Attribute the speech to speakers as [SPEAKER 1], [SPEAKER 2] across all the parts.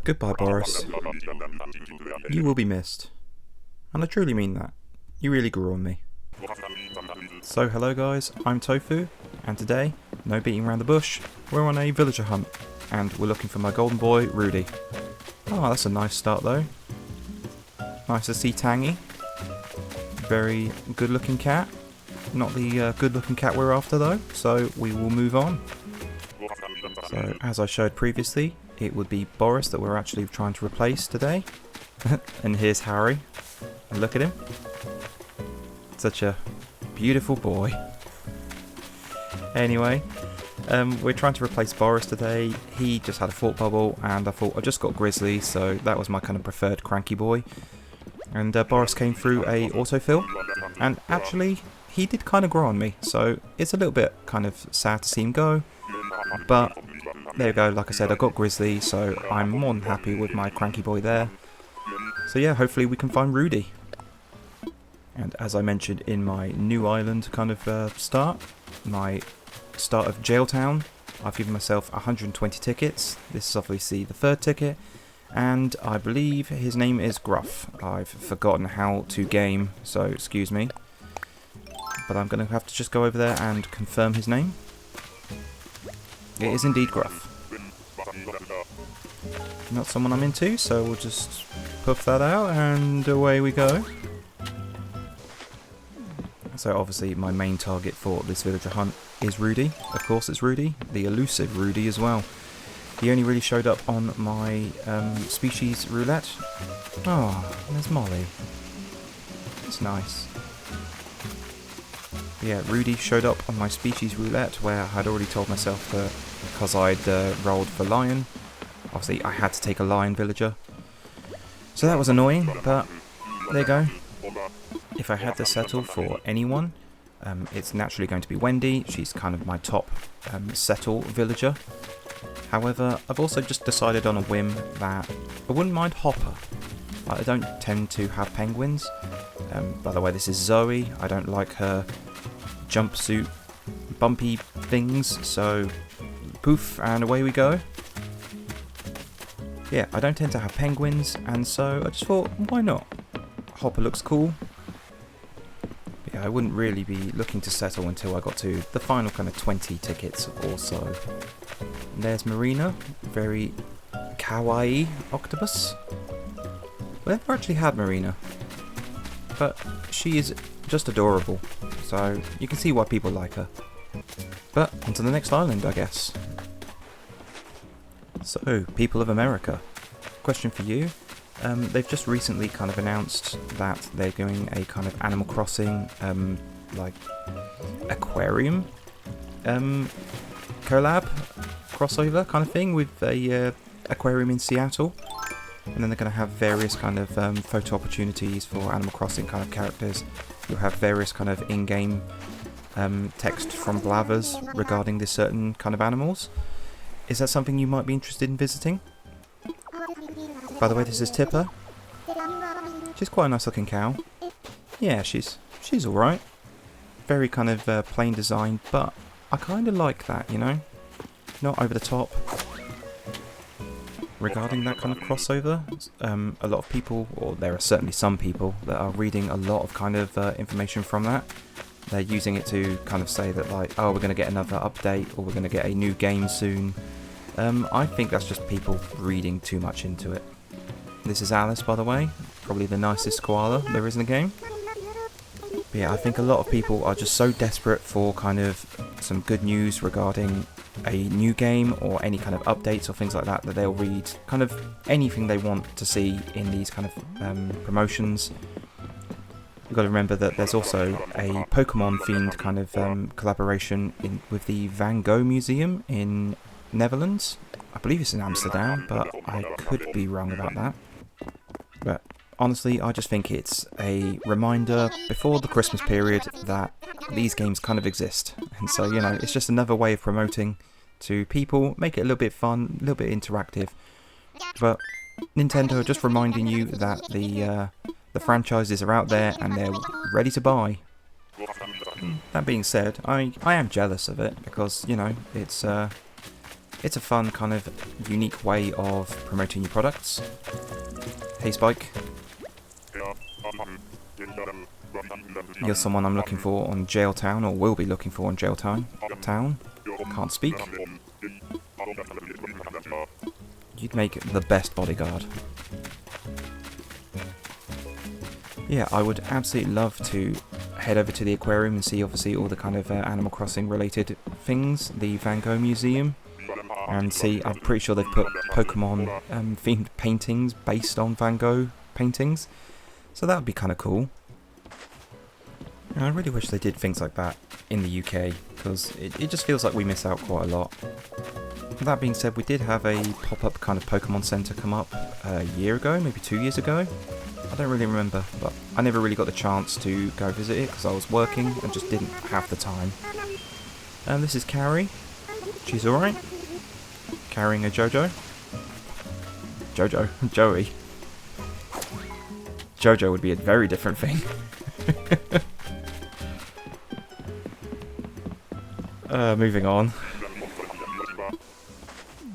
[SPEAKER 1] Goodbye, Boris. You will be missed. And I truly mean that. You really grew on me. So hello guys, I'm Tofu, and today, no beating around the bush, we're on a villager hunt, and we're looking for my golden boy, Rudy. Oh, that's a nice start though. Nice to see Tangy. Very good looking cat. Not the good looking cat we're after though, so we will move on. So, as I showed previously, it would be Boris that we're actually trying to replace today. And here's Harry. And look at him. Such a beautiful boy. Anyway, we're trying to replace Boris today. He just had a thought bubble, and I thought I just got Grizzly, so that was my kind of preferred cranky boy. And Boris came through a autofill, and actually he did kind of grow on me, so it's a little bit kind of sad to see him go. But there you go, like I said, I got Grizzly, so I'm more than happy with my cranky boy there. So yeah, hopefully we can find Rudy. And as I mentioned in my new island kind of start, my start of Jailtown, I've given myself 120 tickets. This is obviously the third ticket, and I believe his name is Gruff. I've forgotten how to game, so excuse me. But I'm going to have to just go over there and confirm his name. It is indeed Gruff. Not someone I'm into, so we'll just puff that out and away we go. So obviously my main target for this villager hunt is Rudy. Of course it's Rudy, the elusive Rudy as well. He only really showed up on my species roulette. Oh, there's Molly. That's nice. Yeah, Rudy showed up on my species roulette where I had already told myself that because I'd rolled for lion, obviously I had to take a lion villager. So that was annoying, but there you go. If I had to settle for anyone, it's naturally going to be Wendy. She's kind of my top settle villager. However, I've also just decided on a whim that I wouldn't mind Hopper. I don't tend to have penguins. By the way, this is Zoe. I don't like her jumpsuit bumpy things, so poof, and away we go. Yeah, I don't tend to have penguins, and so I just thought, why not? Hopper looks cool. Yeah, I wouldn't really be looking to settle until I got to the final kind of 20 tickets or so. And there's Marina, very kawaii octopus. I've never actually had Marina, but she is just adorable, so you can see why people like her. But onto the next island, I guess. So, people of America, question for you. They've just recently kind of announced that they're doing a kind of Animal Crossing, like, aquarium, collab, crossover kind of thing with a aquarium in Seattle. And then they're going to have various kind of photo opportunities for Animal Crossing kind of characters. You'll have various kind of in-game text from Blathers regarding this certain kind of animals. Is that something you might be interested in visiting? By the way, this is Tipper. She's quite a nice looking cow. Yeah, she's alright. Very kind of plain design, but I kind of like that, you know? Not over the top. Regarding that kind of crossover, a lot of people, or there are certainly some people, that are reading a lot of kind of information from that. They're using it to kind of say that, like, oh, we're going to get another update, or we're going to get a new game soon. I think that's just people reading too much into it. This is Alice, by the way, probably the nicest koala there is in the game. But yeah, I think a lot of people are just so desperate for kind of some good news regarding a new game or any kind of updates or things like that, that they'll read kind of anything they want to see in these kind of promotions. You've got to remember that there's also a Pokemon themed kind of collaboration with the Van Gogh Museum in Netherlands. I believe it's in Amsterdam, but I could be wrong about that. But honestly, I just think it's a reminder before the Christmas period that these games kind of exist. And so, you know, it's just another way of promoting to people, make it a little bit fun, a little bit interactive. But Nintendo are just reminding you that the franchises are out there and they're ready to buy. That being said, I am jealous of it because, you know, it's It's a fun kind of unique way of promoting your products. Hey Spike. You're someone I'm looking for on Jailtown, or will be looking for on Jailtown. Can't speak. You'd make the best bodyguard. Yeah, I would absolutely love to head over to the aquarium and see obviously all the kind of Animal Crossing related things, the Van Gogh Museum, and see, I'm pretty sure they've put Pokemon themed paintings based on Van Gogh paintings, so that would be kind of cool. And I really wish they did things like that in the UK, because it just feels like we miss out quite a lot. That being said, we did have a pop-up kind of Pokemon Centre come up a year ago, maybe 2 years ago. I don't really remember, but I never really got the chance to go visit it because I was working and just didn't have the time. And this is Carrie. She's alright. Carrying a Jojo. Joey. Jojo would be a very different thing. Moving on.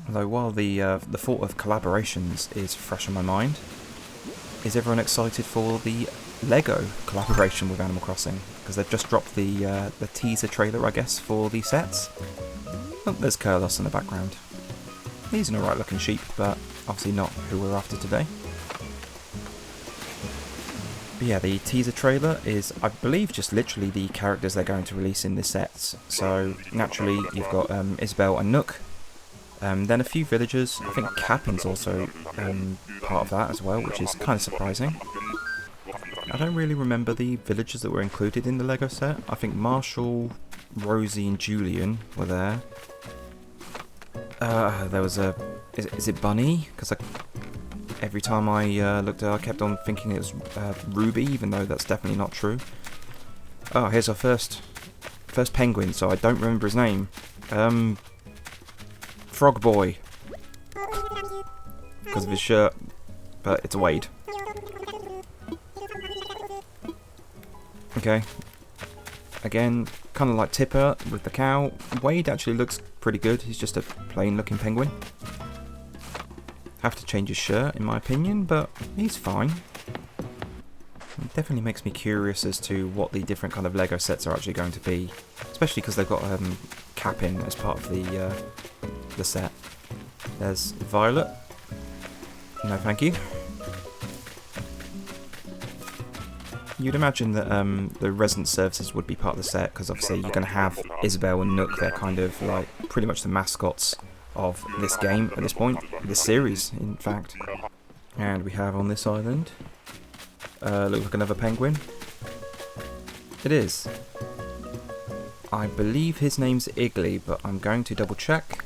[SPEAKER 1] Although while the thought of collaborations is fresh in my mind, is everyone excited for the Lego collaboration with Animal Crossing? Because they've just dropped the teaser trailer, I guess, for the sets. Oh, there's Curlos in the background. He's an alright looking sheep, but obviously not who we're after today. But yeah, the teaser trailer is, I believe, just literally the characters they're going to release in the sets. So naturally, you've got Isabelle and Nook. Then a few villagers. I think Capin's also part of that as well, which is kind of surprising. I don't really remember the villagers that were included in the Lego set. I think Marshall, Rosie and Julian were there. There was a... Is it Bunny? Because every time I looked at it, I kept on thinking it was Ruby, even though that's definitely not true. Oh, here's our first penguin, so I don't remember his name. Frog Boy. Because of his shirt, but it's Wade. Okay. Again, kind of like Tipper with the cow. Wade actually looks pretty good. He's just a plain looking penguin. Have to change his shirt in my opinion, but he's fine. It definitely makes me curious as to what the different kind of Lego sets are actually going to be. Especially because they've got Capin as part of the set. There's Violet. No thank you. You'd imagine that the resident services would be part of the set, because obviously you're going to have Isabelle and Nook. They're kind of like pretty much the mascots of this game at this point, this series in fact. And we have on this island, looks like another penguin. It is. I believe his name's Iggly, but I'm going to double check.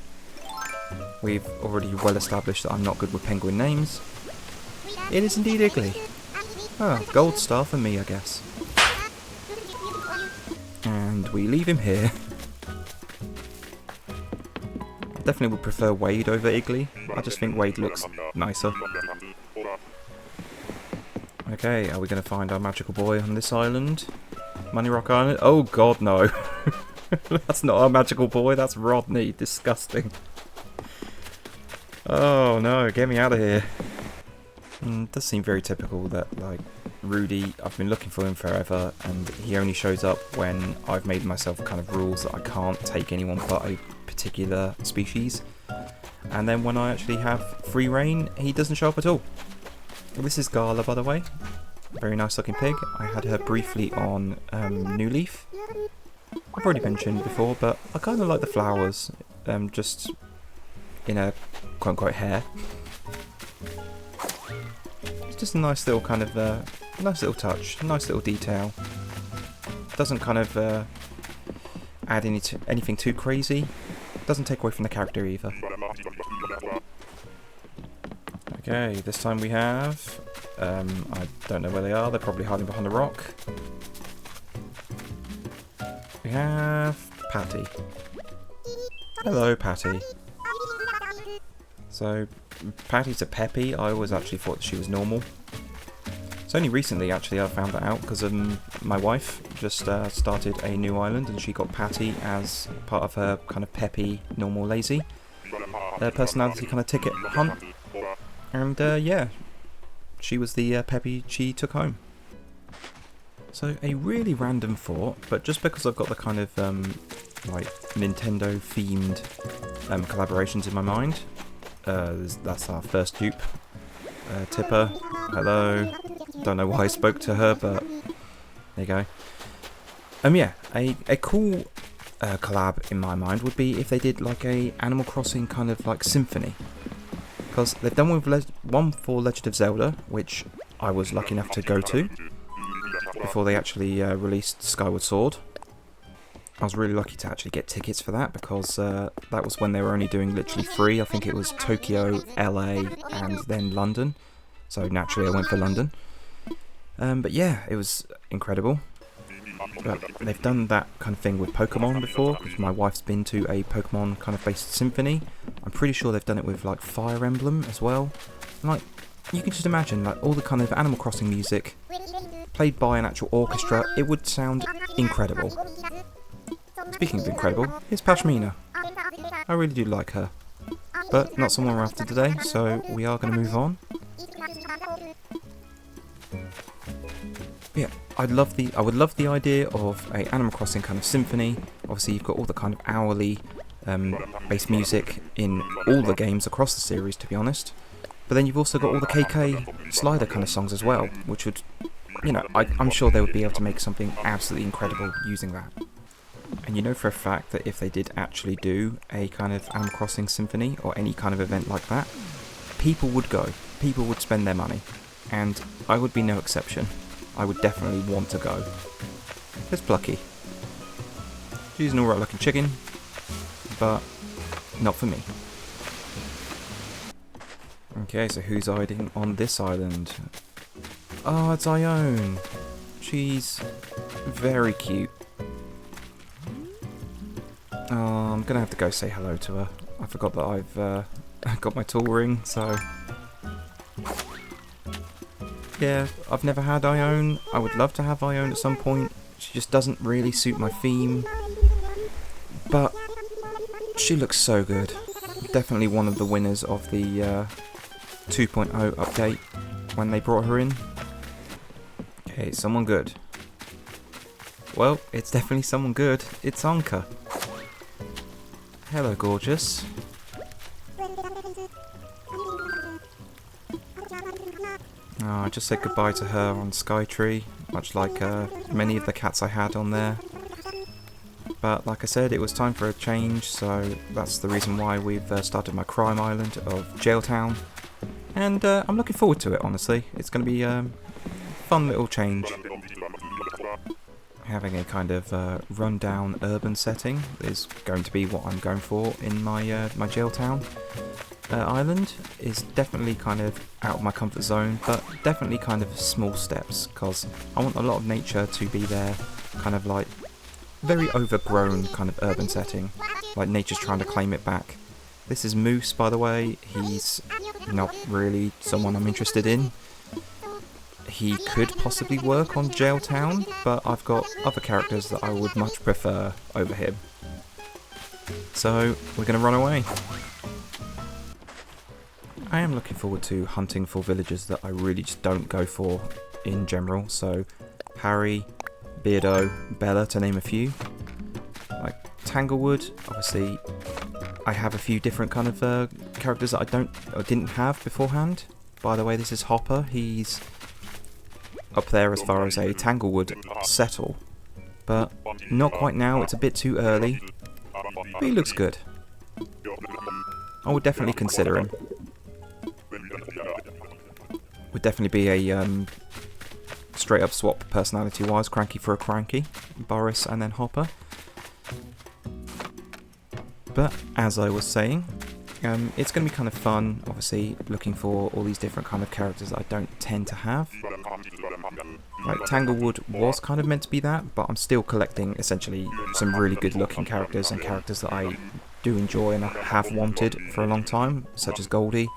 [SPEAKER 1] We've already well established that I'm not good with penguin names. It is indeed Iggly. Oh, gold star for me, I guess. And we leave him here. I definitely would prefer Wade over Iggly. I just think Wade looks nicer. Okay, are we going to find our magical boy on this island? Money Rock Island? Oh god, no. That's not our magical boy, that's Rodney. Disgusting. Oh no, get me out of here. It does seem very typical that, like, Rudy, I've been looking for him forever, and he only shows up when I've made myself kind of rules that I can't take anyone but a particular species. And then when I actually have free reign, he doesn't show up at all. This is Gala, by the way. Very nice looking pig. I had her briefly on New Leaf. I've already mentioned before, but I kind of like the flowers, just in a quote-unquote hair. It's just a nice little kind of, nice little touch, nice little detail. Doesn't kind of add anything too crazy. Doesn't take away from the character either. Okay, this time we have, I don't know where they are, they're probably hiding behind a rock. We have Patty. Hello, Patty. So, Patty's a Peppy. I always actually thought that she was normal. It's only recently, actually, I found that out, because my wife just started a new island, and she got Patty as part of her kind of Peppy, normal, lazy. personality kind of ticket hunt. And yeah, she was the Peppy she took home. So a really random thought, but just because I've got the kind of like Nintendo themed collaborations in my mind, that's our first dupe. Tipper, hello. Don't know why I spoke to her, but there you go. Yeah, a cool collab in my mind would be if they did like a Animal Crossing kind of like symphony, because they've done one for Legend of Zelda, which I was lucky enough to go to before they actually released Skyward Sword. I was really lucky to actually get tickets for that, because that was when they were only doing literally 3. I think it was Tokyo, LA, and then London. So naturally I went for London. But yeah, it was incredible. But they've done that kind of thing with Pokemon before, because my wife's been to a Pokemon kind of based symphony. I'm pretty sure they've done it with like Fire Emblem as well. And, like, you can just imagine like all the kind of Animal Crossing music played by an actual orchestra. It would sound incredible. Speaking of incredible, here's Pashmina. I really do like her, but not someone we're after today, so we are going to move on. Yeah, I would love the idea of a Animal Crossing kind of symphony. Obviously, you've got all the kind of hourly based music in all the games across the series, to be honest. But then you've also got all the KK slider kind of songs as well, which would, you know, I'm sure they would be able to make something absolutely incredible using that. And you know for a fact that if they did actually do a kind of Animal Crossing symphony or any kind of event like that, people would go. People would spend their money. And I would be no exception. I would definitely want to go. There's Plucky. She's an alright looking chicken, but not for me. Okay, so who's hiding on this island? Oh, it's Ione. She's very cute. Oh, I'm gonna have to go say hello to her. I forgot that I've got my tool ring, so yeah, I've never had Ione. I would love to have Ione at some point. She just doesn't really suit my theme, but she looks so good. Definitely one of the winners of the 2.0 update when they brought her in. Okay, someone good. Well, it's definitely someone good. It's Anka. Hello, gorgeous. Oh, I just said goodbye to her on Skytree, much like many of the cats I had on there. But like I said, it was time for a change, so that's the reason why we've started my crime island of Jailtown. And I'm looking forward to it, honestly. It's going to be a fun little change. Having a kind of run-down urban setting is going to be what I'm going for in my my Jailtown island. Is definitely kind of out of my comfort zone, but definitely kind of small steps, because I want a lot of nature to be there, kind of like very overgrown kind of urban setting, like nature's trying to claim it back. This is Moose, by the way. He's not really someone I'm interested in. He could possibly work on Jailtown, but I've got other characters that I would much prefer over him. So we're going to run away. I am looking forward to hunting for villagers that I really just don't go for in general. So Harry, Beardo, Bella, to name a few. Like Tanglewood, obviously I have a few different kind of characters that I didn't have beforehand. By the way, this is Hopper. He's up there as far as a Tanglewood settle, but not quite now. It's a bit too early, but he looks good. I would definitely consider him. Would definitely be a straight up swap personality wise, Cranky for a Cranky, Boris and then Hopper. But as I was saying, it's going to be kind of fun, obviously, looking for all these different kind of characters that I don't tend to have. Like Tanglewood was kind of meant to be that, but I'm still collecting essentially some really good looking characters and characters that I do enjoy and I have wanted for a long time, such as Goldie.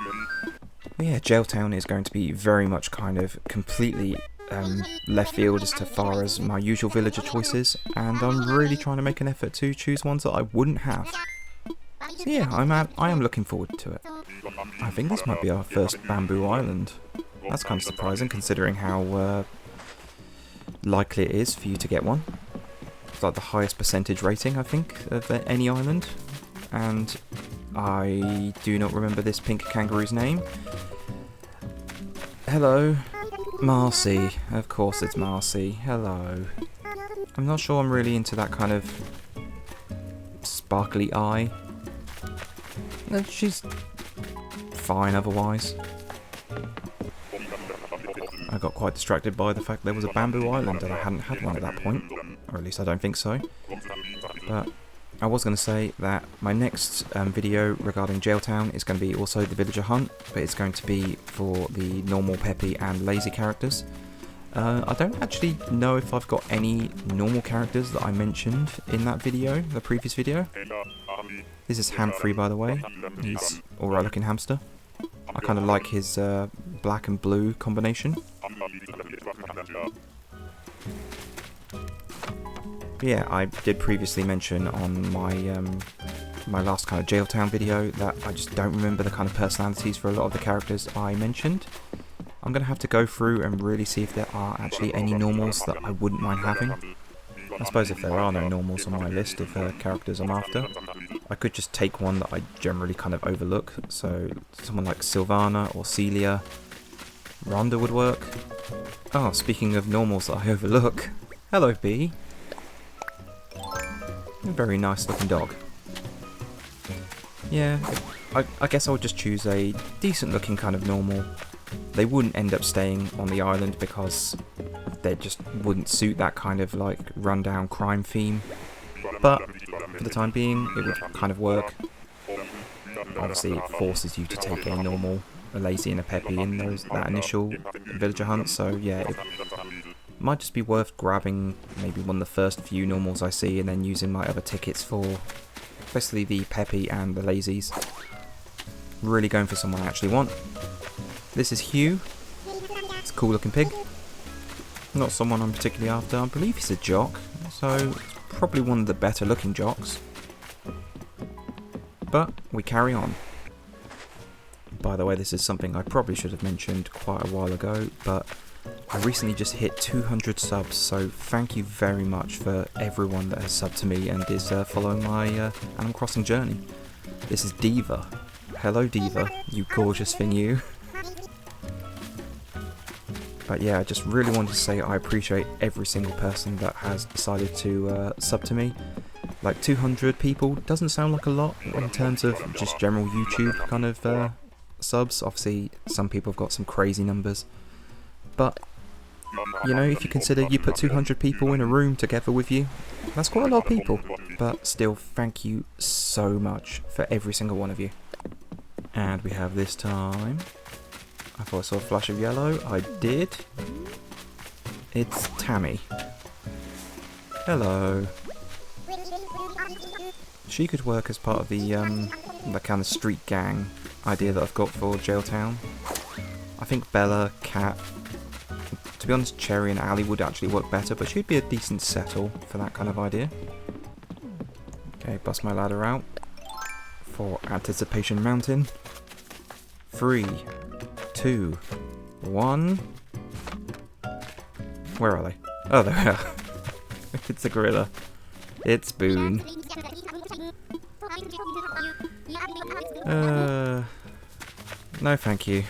[SPEAKER 1] But yeah, Jailtown is going to be very much kind of completely left field as far as my usual villager choices, and I'm really trying to make an effort to choose ones that I wouldn't have. So yeah, I am looking forward to it. I think this might be our first bamboo island. That's kind of surprising considering how likely it is for you to get one. It's like the highest percentage rating, I think, of any island. And I do not remember this pink kangaroo's name. Hello. Marcy. Of course it's Marcy. Hello. I'm not sure I'm really into that kind of sparkly eye. She's fine otherwise. I got quite distracted by the fact there was a bamboo island and I hadn't had one at that point. Or at least I don't think so. But I was going to say that my next video regarding Jailtown is going to be also the villager hunt, but it's going to be for the normal, peppy and lazy characters. I don't actually know if I've got any normal characters that I mentioned in that video, the previous video. This is Ham-Free, by the way. He's alright looking hamster. I kind of like his black and blue combination. But yeah, I did previously mention on my my last kind of Jailtown video that I just don't remember the kind of personalities for a lot of the characters I mentioned. I'm going to have to go through and really see if there are actually any normals that I wouldn't mind having. I suppose if there are no normals on my list of characters I'm after, I could just take one that I generally kind of overlook. So someone like Sylvana or Celia. Rhonda would work. Oh, speaking of normals that I overlook. Hello, Bee. A very nice looking dog. Yeah, I guess I would just choose a decent looking kind of normal. They wouldn't end up staying on the island because they just wouldn't suit that kind of like rundown crime theme. But for the time being, it would kind of work. Obviously, it forces you to take a normal, a lazy and a peppy in that initial villager hunt. So yeah, it might just be worth grabbing maybe one of the first few normals I see and then using my other tickets for especially the peppy and the lazies. Really going for someone I actually want. This is Hugh. It's a cool looking pig. Not someone I'm particularly after. I believe he's a jock, so probably one of the better looking jocks. But we carry on. By the way, this is something I probably should have mentioned quite a while ago, but I recently just hit 200 subs, so thank you very much for everyone that has subbed to me and is following my Animal Crossing journey. This is Diva. Hello Diva, you gorgeous thing you. But yeah, I just really wanted to say I appreciate every single person that has decided to sub to me. Like 200 people doesn't sound like a lot in terms of just general YouTube kind of subs. Obviously, some people have got some crazy numbers. But, you know, if you consider you put 200 people in a room together with you, that's quite a lot of people. But still, thank you so much for every single one of you. And we have this time... I thought I saw a flash of yellow. I did. It's Tammy. Hello. She could work as part of the kind of street gang idea that I've got for Jailtown. I think Bella, Cat, to be honest, Cherry and Ali would actually work better, but she'd be a decent settle for that kind of idea. Okay, bust my ladder out for Anticipation Mountain. 3, 2, 1. Where are they? Oh, there we are. It's a gorilla. It's Boone. No thank you.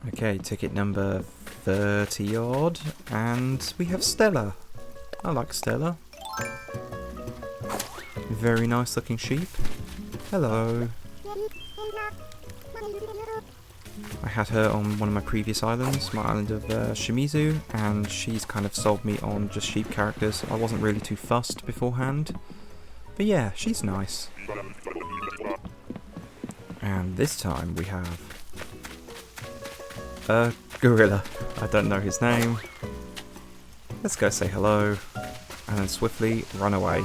[SPEAKER 1] Okay, ticket number 30 odd, and we have Stella. I like Stella. Very nice looking sheep. Hello. I had her on one of my previous islands, my island of Shimizu, and she's kind of sold me on just sheep characters. I wasn't really too fussed beforehand, but yeah, she's nice. And this time we have a gorilla. I don't know his name. Let's go say hello, and then swiftly run away.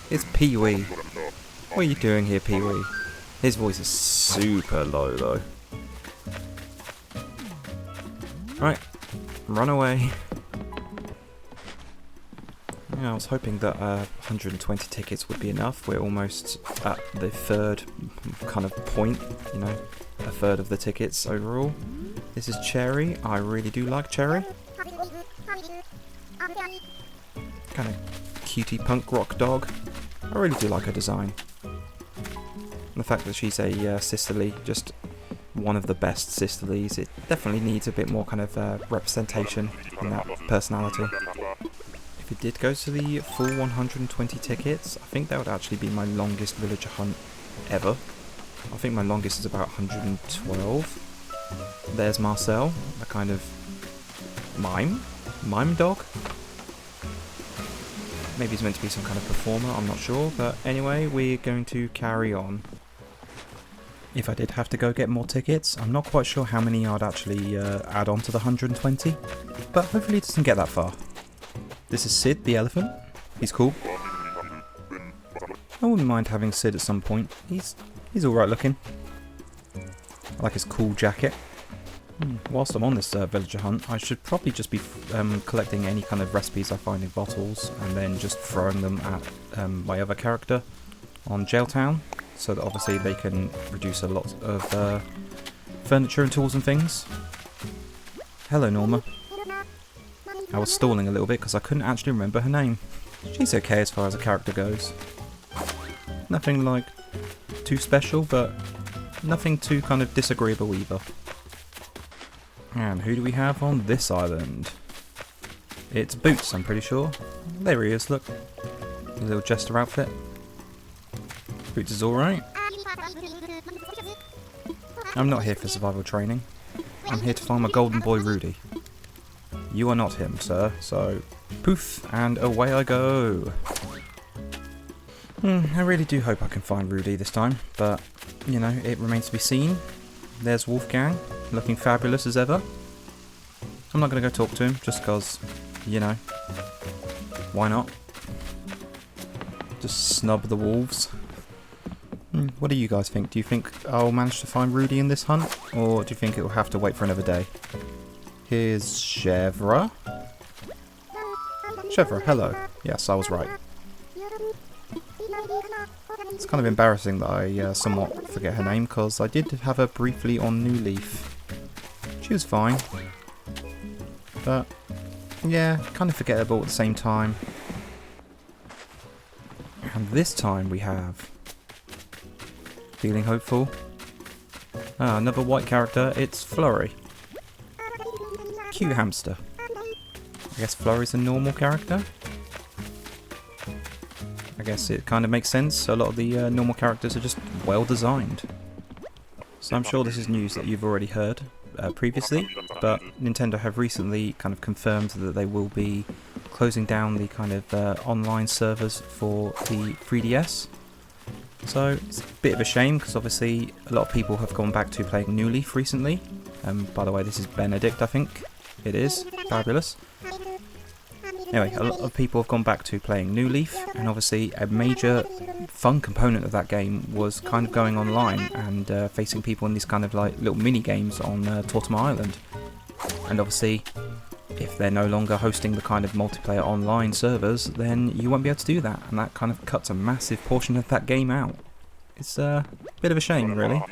[SPEAKER 1] It's Pee-wee. What are you doing here, Pee-wee? His voice is super low though. Right, run away. Yeah, I was hoping that 120 tickets would be enough. We're almost at the third kind of point, you know, a third of the tickets overall. This is Cherry. I really do like Cherry. Kind of cutie punk rock dog. I really do like her design. And the fact that she's a sisterly, just one of the best sisterlies, it definitely needs a bit more kind of representation in that personality. If it did go to the full 120 tickets, I think that would actually be my longest villager hunt ever. I think my longest is about 112. There's Marcel, a kind of mime dog? Maybe he's meant to be some kind of performer, I'm not sure, but anyway, we're going to carry on. If I did have to go get more tickets, I'm not quite sure how many I'd actually add on to the 120, but hopefully it doesn't get that far. This is Sid the elephant. He's cool. I wouldn't mind having Sid at some point. He's alright looking. I like his cool jacket. Whilst I'm on this villager hunt, I should probably just be collecting any kind of recipes I find in bottles and then just throwing them at my other character on Jailtown, so that obviously they can reduce a lot of furniture and tools and things. Hello, Norma. I was stalling a little bit because I couldn't actually remember her name. She's okay as far as a character goes. Nothing like too special, but nothing too kind of disagreeable either. And who do we have on this island? It's Boots, I'm pretty sure. There he is, look. A little jester outfit. Boots is alright. I'm not here for survival training. I'm here to find my golden boy Rudy. You are not him, sir, so poof, and away I go. I really do hope I can find Rudy this time, but, you know, it remains to be seen. There's Wolfgang, looking fabulous as ever. I'm not going to go talk to him, just because, you know, why not? Just snub the wolves. What do you guys think? Do you think I'll manage to find Rudy in this hunt, or do you think it will have to wait for another day? Here's Chevra. Chevra, hello. Yes, I was right. It's kind of embarrassing that I somewhat forget her name, because I did have her briefly on New Leaf. She was fine. But, yeah, kind of forgettable at the same time. And this time we have... Feeling hopeful? Another white character, it's Flurry. Cute hamster. I guess Flurry's a normal character? I guess it kind of makes sense. A lot of the normal characters are just well designed. So I'm sure this is news that you've already heard previously, but Nintendo have recently kind of confirmed that they will be closing down the kind of online servers for the 3DS. So it's a bit of a shame, because obviously a lot of people have gone back to playing New Leaf recently. By the way, this is Benedict, I think. It is. Fabulous. Anyway, a lot of people have gone back to playing New Leaf, and obviously a major fun component of that game was kind of going online and facing people in these kind of like little mini games on Tortimer Island. And obviously, if they're no longer hosting the kind of multiplayer online servers, then you won't be able to do that, and that kind of cuts a massive portion of that game out. It's a bit of a shame, really.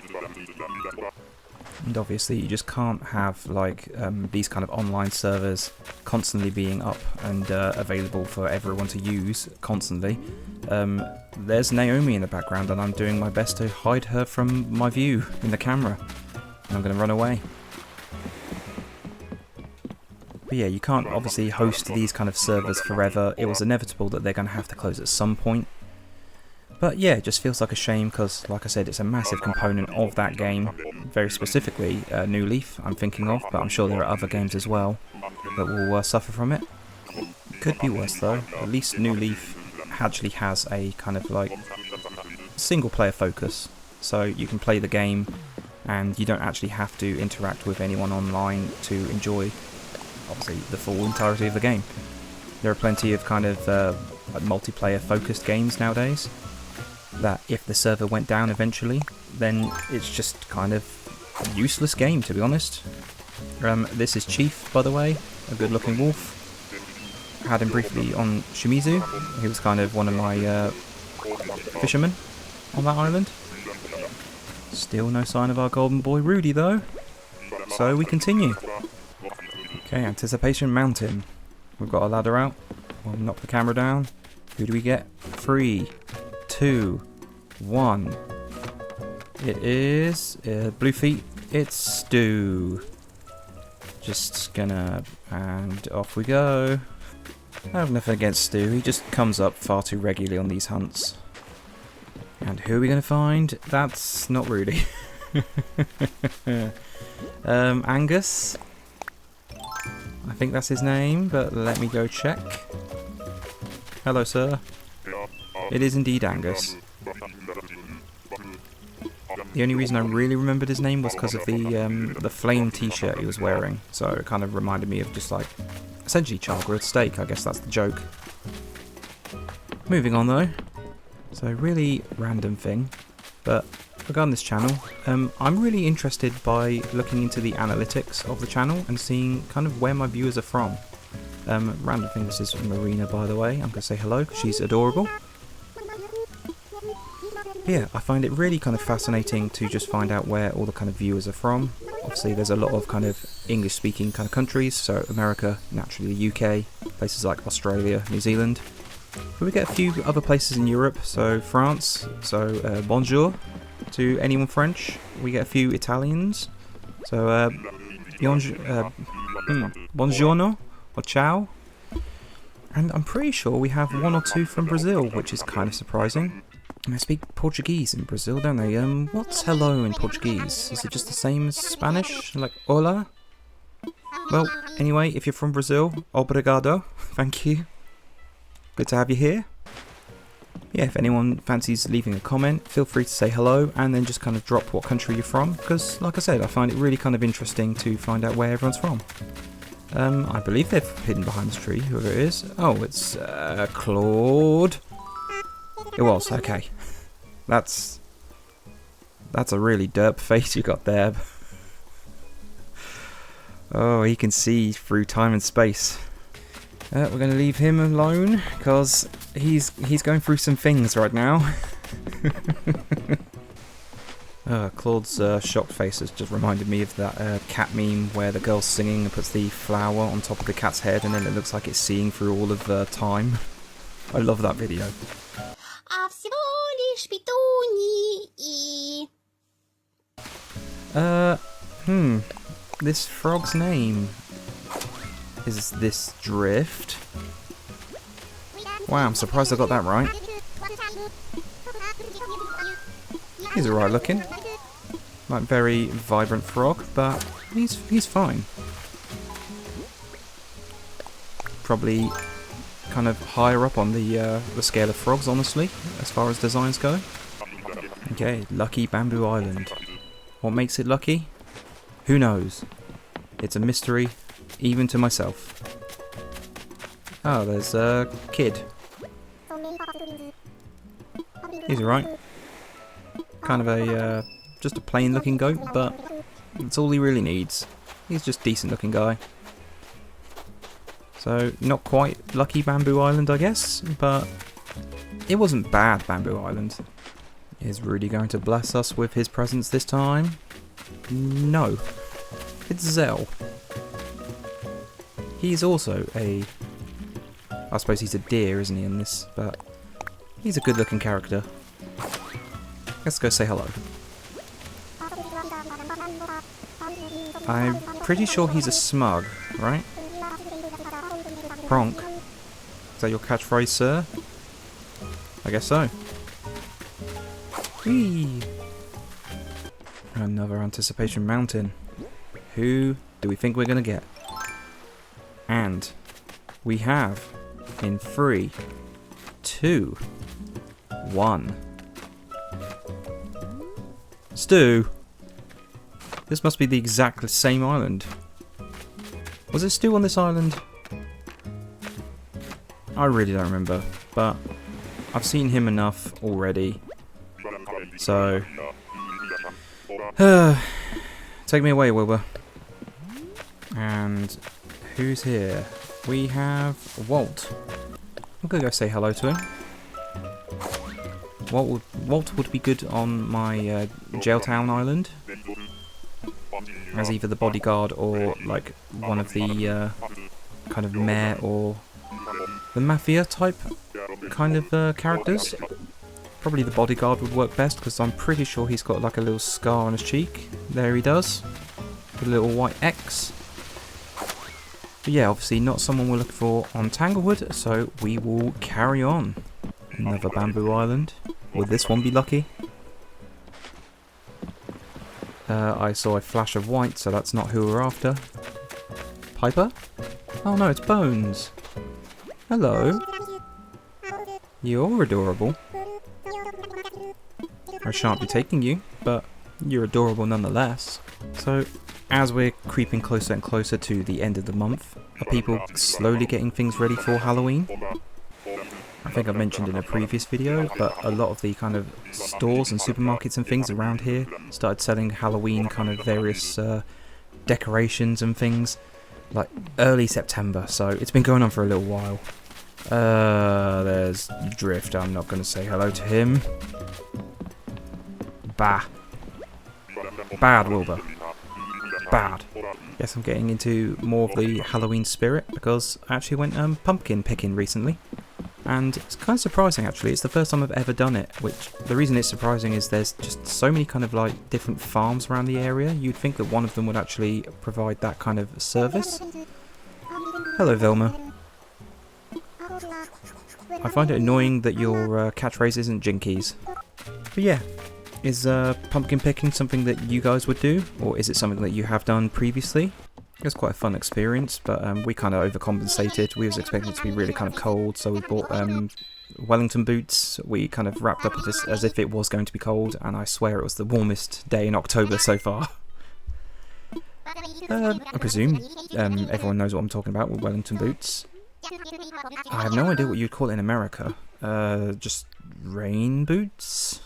[SPEAKER 1] And obviously you just can't have like these kind of online servers constantly being up and available for everyone to use constantly. There's Naomi in the background, and I'm doing my best to hide her from my view in the camera. And I'm going to run away. But yeah, you can't obviously host these kind of servers forever. It was inevitable that they're going to have to close at some point. But yeah, it just feels like a shame, because, like I said, it's a massive component of that game. Very specifically, New Leaf I'm thinking of, but I'm sure there are other games as well that will suffer from it. Could be worse though. At least New Leaf actually has a kind of like single player focus. So you can play the game and you don't actually have to interact with anyone online to enjoy, obviously, the full entirety of the game. There are plenty of kind of multiplayer focused games nowadays that if the server went down eventually, then it's just kind of a useless game, to be honest. This is Chief, by the way, a good looking wolf. had him briefly on Shimizu. He was kind of one of my fishermen on that island. Still no sign of our golden boy Rudy though. So we continue. Okay, Anticipation Mountain. We've got a ladder out. We'll knock the camera down. Who do we get? 3, 2, 1. It is Blue Feet. It's Stu. Just gonna... and off we go. I have nothing against Stu. He just comes up far too regularly on these hunts. And who are we gonna find? That's not Rudy. Angus. I think that's his name, but let me go check. Hello, sir. It is indeed Angus. The only reason I really remembered his name was because of the flame t-shirt he was wearing. So it kind of reminded me of just like, essentially char grilled steak. I guess that's the joke. Moving on though. So really random thing, but regarding this channel, I'm really interested by looking into the analytics of the channel and seeing kind of where my viewers are from. Random thing, this is Marina by the way. I'm going to say hello because she's adorable. Yeah, I find it really kind of fascinating to just find out where all the kind of viewers are from. Obviously there's a lot of kind of English speaking kind of countries, so America, naturally the UK, places like Australia, New Zealand. But we get a few other places in Europe, so France, so bonjour to anyone French. We get a few Italians, so buongiorno or ciao. And I'm pretty sure we have 1 or 2 from Brazil, which is kind of surprising. And they speak Portuguese in Brazil, don't they? What's hello in Portuguese? Is it just the same as Spanish? Like hola? Well, anyway, if you're from Brazil, obrigado. Thank you. Good to have you here. Yeah, if anyone fancies leaving a comment, feel free to say hello and then just kind of drop what country you're from, because like I said, I find it really kind of interesting to find out where everyone's from. I believe they've hidden behind this tree, whoever it is. Oh, it's Claude. It was, okay. That's a really derp face you got there. Oh, he can see through time and space. We're going to leave him alone because he's going through some things right now. Claude's shocked face has just reminded me of that cat meme where the girl's singing and puts the flower on top of the cat's head and then it looks like it's seeing through all of time. I love that video. This frog's name is this Drift. Wow, I'm surprised I got that right. He's alright looking. Like very vibrant frog, but he's fine. Probably kind of higher up on the scale of frogs, honestly, as far as designs go. Okay, Lucky Bamboo Island. What makes it lucky? Who knows? It's a mystery, even to myself. Oh, there's a kid. He's alright. Kind of a, just a plain looking goat, but that's all he really needs. He's just a decent looking guy. So, not quite Lucky Bamboo Island, I guess, but it wasn't bad Bamboo Island. Is Rudy going to bless us with his presence this time? No. It's Zell. He's also I suppose he's a deer, isn't he, in this? But he's a good looking character. Let's go say hello. I'm pretty sure he's a smug, right? Pronk. Is that your catchphrase, sir? I guess so. Whee! Another Anticipation Mountain. Who do we think we're gonna get? And we have in 3, 2, 1. Stu! This must be the exact same island. Was it Stu on this island? I really don't remember, but I've seen him enough already. So, take me away, Wilbur. And who's here? we have Walt. I'm gonna go say hello to him. Walt would be good on my Jailtown island, as either the bodyguard or like one of the kind of mayor or the mafia type kind of characters. Probably the bodyguard would work best because I'm pretty sure he's got like a little scar on his cheek. There he does, with a little white X. But yeah, obviously not someone we're looking for on Tanglewood, so we will carry on. Another bamboo island. Would this one be lucky? I saw a flash of white, so that's not who we're after. Piper? Oh no, it's Bones. Hello. You're adorable. I shan't be taking you, but you're adorable nonetheless. So, as we're creeping closer and closer to the end of the month, are people slowly getting things ready for Halloween? I think I mentioned in a previous video, but a lot of the kind of stores and supermarkets and things around here started selling Halloween kind of various decorations and things, like early September, so it's been going on for a little while. There's Drift, I'm not going to say hello to him. Bah. Bad, Wilbur. Bad. Guess I'm getting into more of the Halloween spirit because I actually went pumpkin picking recently. And it's kind of surprising actually, it's the first time I've ever done it, which the reason it's surprising is there's just so many kind of like different farms around the area. You'd think that one of them would actually provide that kind of service. Hello Velma. I find it annoying that your catchphrase isn't Jinkies. But yeah, is pumpkin picking something that you guys would do, or is it something that you have done previously? It was quite a fun experience, but we kind of overcompensated. We was expecting it to be really kind of cold, so we bought Wellington boots. We kind of wrapped up this as if it was going to be cold, and I swear it was the warmest day in October so far. I presume everyone knows what I'm talking about with Wellington boots. I have no idea what you'd call it in America. Just rain boots?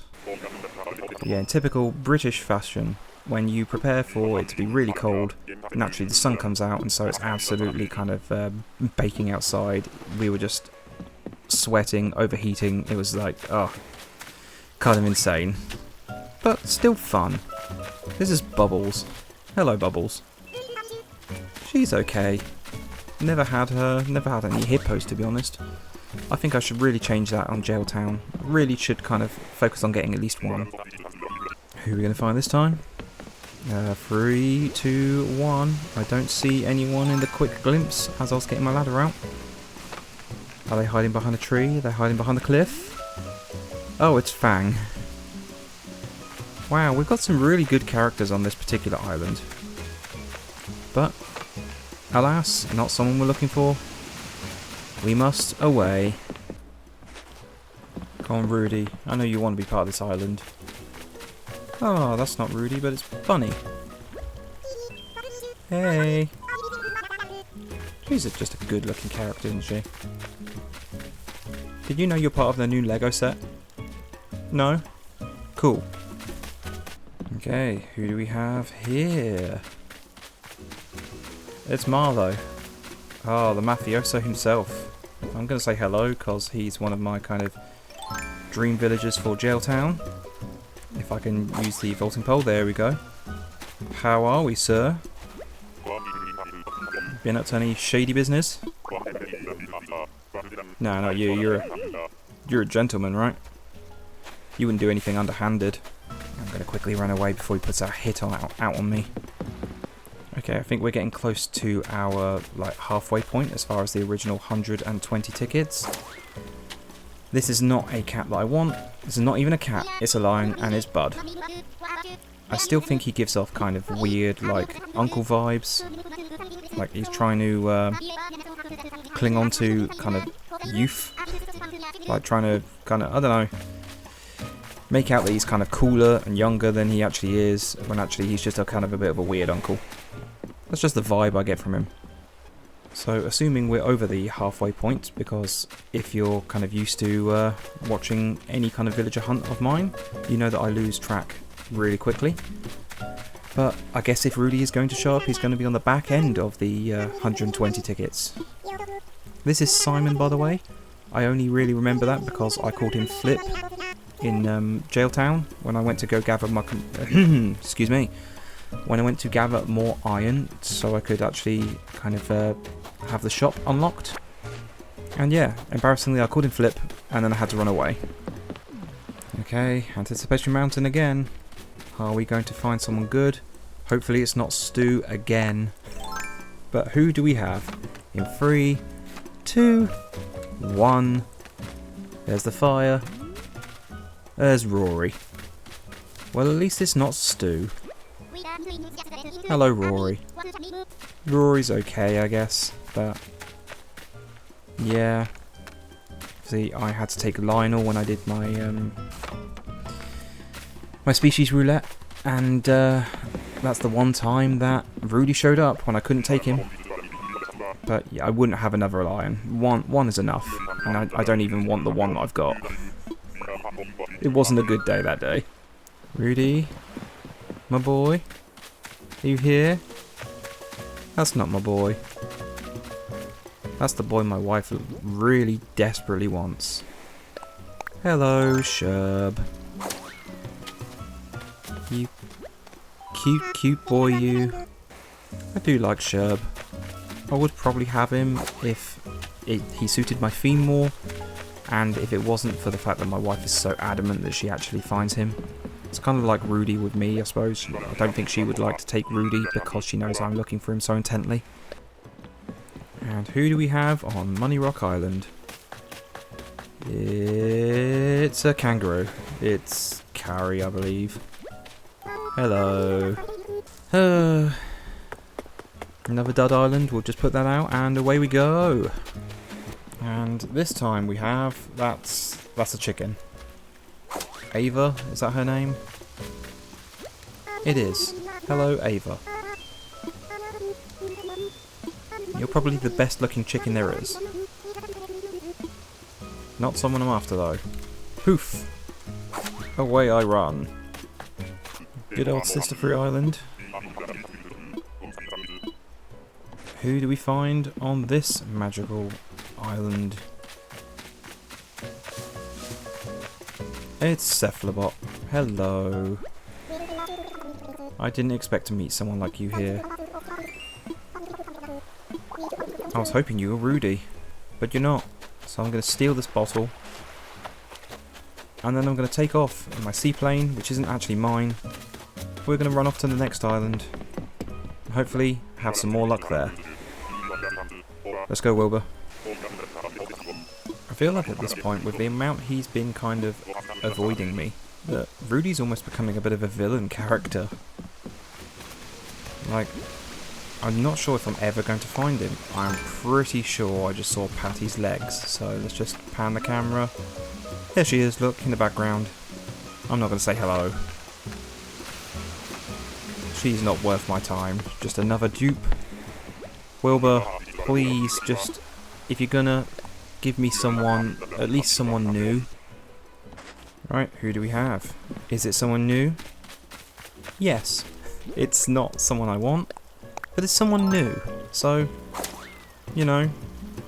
[SPEAKER 1] Yeah, in typical British fashion, when you prepare for it to be really cold, naturally the sun comes out and so it's absolutely kind of baking outside. We were just sweating, overheating. It was like, oh, kind of insane. But still fun. This is Bubbles. Hello, Bubbles. She's okay. Never had any hippos, to be honest. I think I should really change that on Jailtown. Really should kind of focus on getting at least one. Who are we going to find this time? 3, 2, 1. I don't see anyone in the quick glimpse as I was getting my ladder out. Are they hiding behind a tree? Are they hiding behind the cliff? Oh, it's Fang. Wow, we've got some really good characters on this particular island. But, alas, not someone we're looking for. We must away. Come on, Rudy. I know you want to be part of this island. Oh, that's not Rudy, but it's Bunny. Hey. She's just a good-looking character, isn't she? Did you know you're part of the new Lego set? No? Cool. Okay, who do we have here? It's Marlo. Oh, the mafioso himself. I'm going to say hello because he's one of my kind of dream villagers for Jailtown. If I can use the vaulting pole, there we go. How are we, sir? Been up to any shady business? No, not you. You're a gentleman, right? You wouldn't do anything underhanded. I'm going to quickly run away before he puts a hit out on me. Okay, I think we're getting close to our halfway point as far as the original 120 tickets. This is not a cat that I want. This is not even a cat. It's a lion and it's Bud. I still think he gives off kind of weird, uncle vibes. Like he's trying to cling on to kind of youth. Like trying to kind of, I don't know, make out that he's kind of cooler and younger than he actually is, when actually he's just a kind of a bit of a weird uncle. That's just the vibe I get from him. So, assuming we're over the halfway point, because if you're kind of used to watching any kind of villager hunt of mine, you know that I lose track really quickly. But I guess if Rudy is going to show up, he's going to be on the back end of the 120 tickets. This is Simon, by the way. I only really remember that because I called him Flip in Jailtown when I went to go gather my... excuse me. When I went to gather more iron so I could actually kind of have the shop unlocked. And yeah, embarrassingly I called him Flip and then I had to run away. Okay, Anticipation Mountain again. Are we going to find someone good? Hopefully it's not Stu again. But who do we have? In 3, 2, 1. There's the fire. There's Rory. Well, at least it's not Stu. Hello, Rory. Rory's okay, I guess, but yeah. See, I had to take Lionel when I did my my species roulette, and that's the one time that Rudy showed up when I couldn't take him. But yeah, I wouldn't have another lion. One is enough, and I don't even want the one that I've got. It wasn't a good day that day. Rudy, my boy, are you here? That's not my boy. That's the boy my wife really desperately wants. Hello, Sherb. You cute boy, you. I do like Sherb. I would probably have him if he suited my theme more, and if it wasn't for the fact that my wife is so adamant that she actually finds him. It's kind of like Rudy with me, I suppose. I don't think she would like to take Rudy because she knows I'm looking for him so intently. And who do we have on Money Rock Island? It's a kangaroo. It's Carrie, I believe. Hello. Another dud island, we'll just put that out and away we go. And this time we have, that's a chicken. Ava, is that her name? It is. Hello, Ava. You're probably the best looking chicken there is. Not someone I'm after though. Poof! Away I run. Good old Sister Free Island. Who do we find on this magical island? It's Cephalobot. Hello. I didn't expect to meet someone like you here. I was hoping you were Rudy, but you're not. So I'm going to steal this bottle. And then I'm going to take off in my seaplane, which isn't actually mine. We're going to run off to the next island. And hopefully have some more luck there. Let's go, Wilbur. I feel like at this point, with the amount he's been kind of avoiding me, that Rudy's almost becoming a bit of a villain character. Like, I'm not sure if I'm ever going to find him. I'm pretty sure I just saw Patty's legs, so let's just pan the camera. There she is, look, in the background. I'm not going to say hello. She's not worth my time. Just another dupe. Wilbur, please, just, if you're gonna give me someone, at least someone new. Right, who do we have? Is it someone new? Yes. It's not someone I want, but it's someone new. So, you know,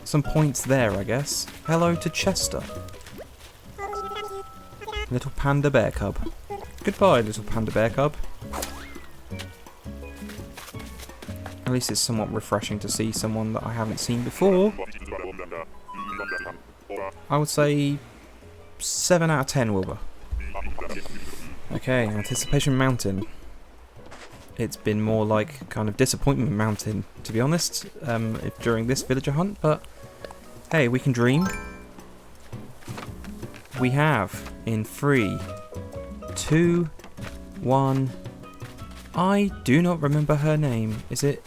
[SPEAKER 1] some points there, I guess. Hello to Chester. Little panda bear cub. Goodbye, little panda bear cub. At least it's somewhat refreshing to see someone that I haven't seen before. I would say 7 out of 10, Wilbur. Okay, Anticipation Mountain. It's been more like kind of Disappointment Mountain, to be honest, during this villager hunt, but hey, we can dream. We have, in 3, 2, 1... I do not remember her name. Is it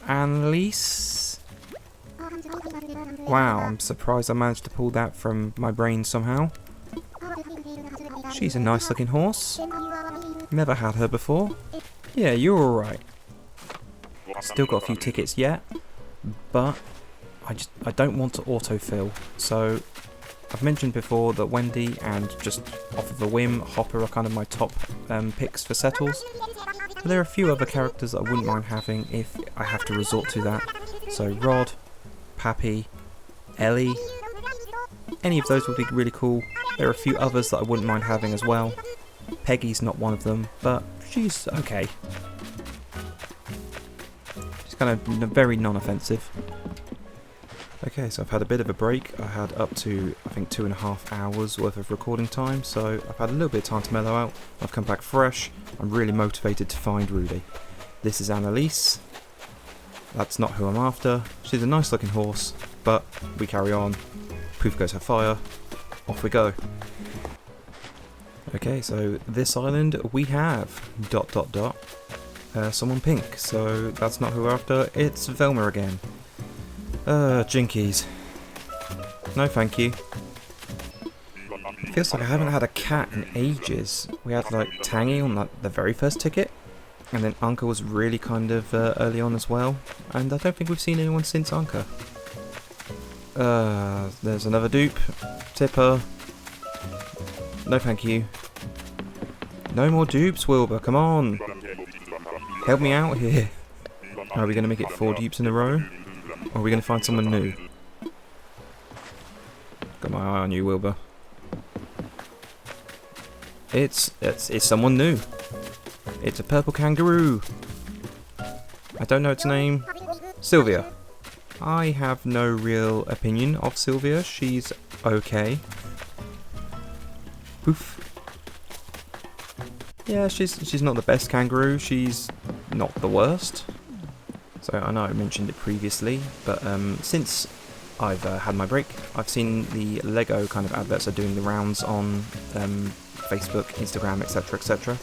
[SPEAKER 1] Annalise? Wow, I'm surprised I managed to pull that from my brain somehow. She's a nice looking horse. Never had her before. Yeah, you're alright. Still got a few tickets yet, but I don't want to autofill, so I've mentioned before that Wendy and just off of a whim, Hopper are kind of my top picks for settles. But there are a few other characters that I wouldn't mind having if I have to resort to that. So Rod, Pappy, Ellie, any of those would be really cool. There are a few others that I wouldn't mind having as well. Peggy's not one of them, but she's okay. She's kind of very non-offensive. Okay, so I've had a bit of a break. I had up to, I think, 2.5 hours worth of recording time, so I've had a little bit of time to mellow out. I've come back fresh. I'm really motivated to find Rudy. This is Annalise. That's not who I'm after. She's a nice looking horse, but we carry on. Poof goes her fire. Off we go. Okay, so this island we have ... someone pink, so that's not who we're after. It's Velma again. Jinkies. No thank you. Feels like I haven't had a cat in ages. We had like Tangy on like the very first ticket, and then Anka was really kind of early on as well, and I don't think we've seen anyone since Anka. There's another dupe. Tipper. No thank you. No more dupes, Wilbur, come on. Help me out here. Are we going to make it 4 dupes in a row? Or are we going to find someone new? Got my eye on you, Wilbur. It's someone new. It's a purple kangaroo. I don't know its name. Sylvia. I have no real opinion of Sylvia. She's okay. Poof. Yeah, she's not the best kangaroo. She's not the worst. So I know I mentioned it previously, but since I've had my break, I've seen the Lego kind of adverts are doing the rounds on Facebook, Instagram, etc, etc.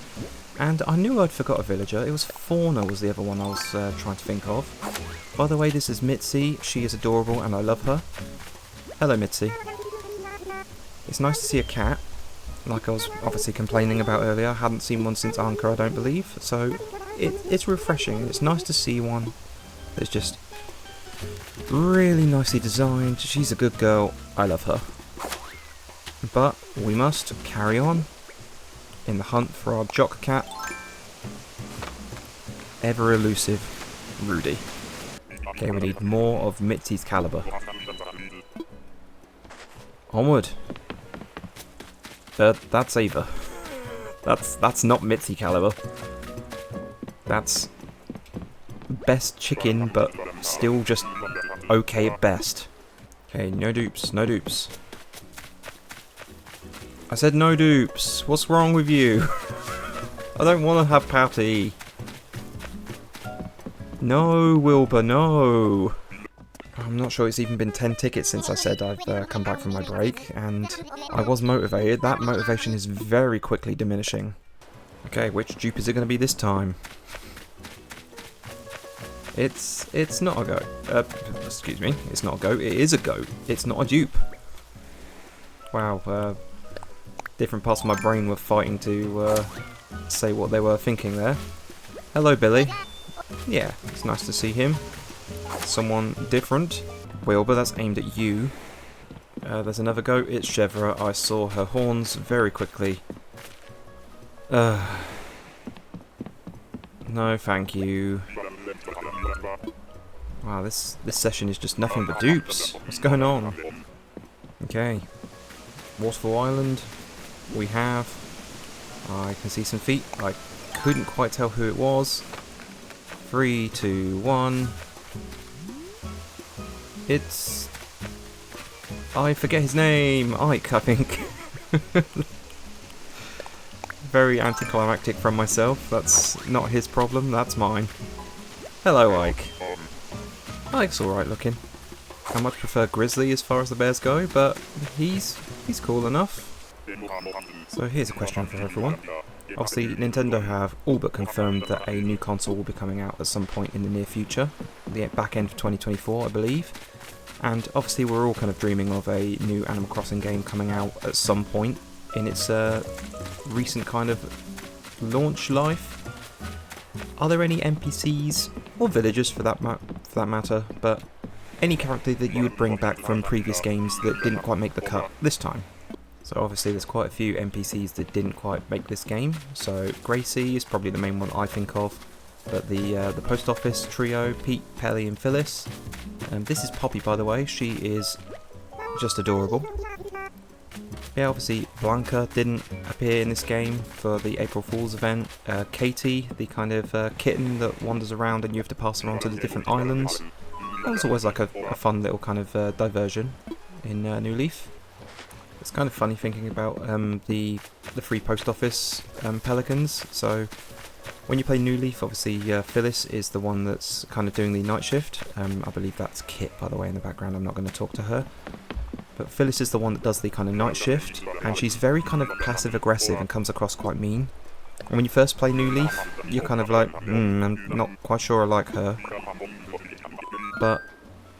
[SPEAKER 1] And I knew I'd forgot a villager. It was Fauna was the other one I was trying to think of. By the way, this is Mitzi. She is adorable and I love her. Hello, Mitzi. It's nice to see a cat. Like I was obviously complaining about earlier. I hadn't seen one since Anka, I don't believe. So it's refreshing. It's nice to see one. It's just really nicely designed. She's a good girl. I love her. But we must carry on in the hunt for our jock cat. Ever elusive Rudy. Okay, we need more of Mitzi's caliber. Onward. That's Ava. That's not Mitzi caliber. That's best chicken, but still just okay at best. Okay, no dupes, no dupes. I said no dupes. What's wrong with you? I don't want to have Patty. No, Wilbur, no. I'm not sure it's even been 10 tickets since I said I've come back from my break, and I was motivated. That motivation is very quickly diminishing. Okay, which dupe is it going to be this time? It's not a goat. Excuse me, it's not a goat. It is a goat. It's not a dupe. Wow, different parts of my brain were fighting to say what they were thinking there. Hello, Billy. Yeah, it's nice to see him. Someone different. Wilbur, that's aimed at you. There's another goat. It's Chevra. I saw her horns very quickly. No, thank you. Wow, this session is just nothing but dupes. What's going on? Okay. Waterfall Island. We have. I can see some feet. I couldn't quite tell who it was. 3, 2, 1. It's... I forget his name. Ike, I think. Very anticlimactic from myself. That's not his problem, that's mine. Hello, Ike. Ike's alright looking. I much prefer Grizzly as far as the bears go, but he's cool enough. So here's a question for everyone. Obviously, Nintendo have all but confirmed that a new console will be coming out at some point in the near future. The back end of 2024, I believe. And obviously we're all kind of dreaming of a new Animal Crossing game coming out at some point in its recent kind of launch life. Are there any NPCs, or villagers for that matter, but any character that you would bring back from previous games that didn't quite make the cut this time. So obviously there's quite a few NPCs that didn't quite make this game, so Gracie is probably the main one I think of, but the post office trio, Pete, Pelly and Phyllis. This is Poppy, by the way. She is just adorable. Yeah, obviously Blanca didn't appear in this game for the April Fool's event. Katie, the kind of kitten that wanders around and you have to pass her on to the different islands. That was always like a fun little kind of diversion in New Leaf. It's kind of funny thinking about the free post office pelicans. So when you play New Leaf, obviously Phyllis is the one that's kind of doing the night shift. I believe that's Kit, by the way, in the background. I'm not going to talk to her. But Phyllis is the one that does the kind of night shift, and she's very kind of passive-aggressive and comes across quite mean. And when you first play New Leaf, you're kind of like, I'm not quite sure I like her. But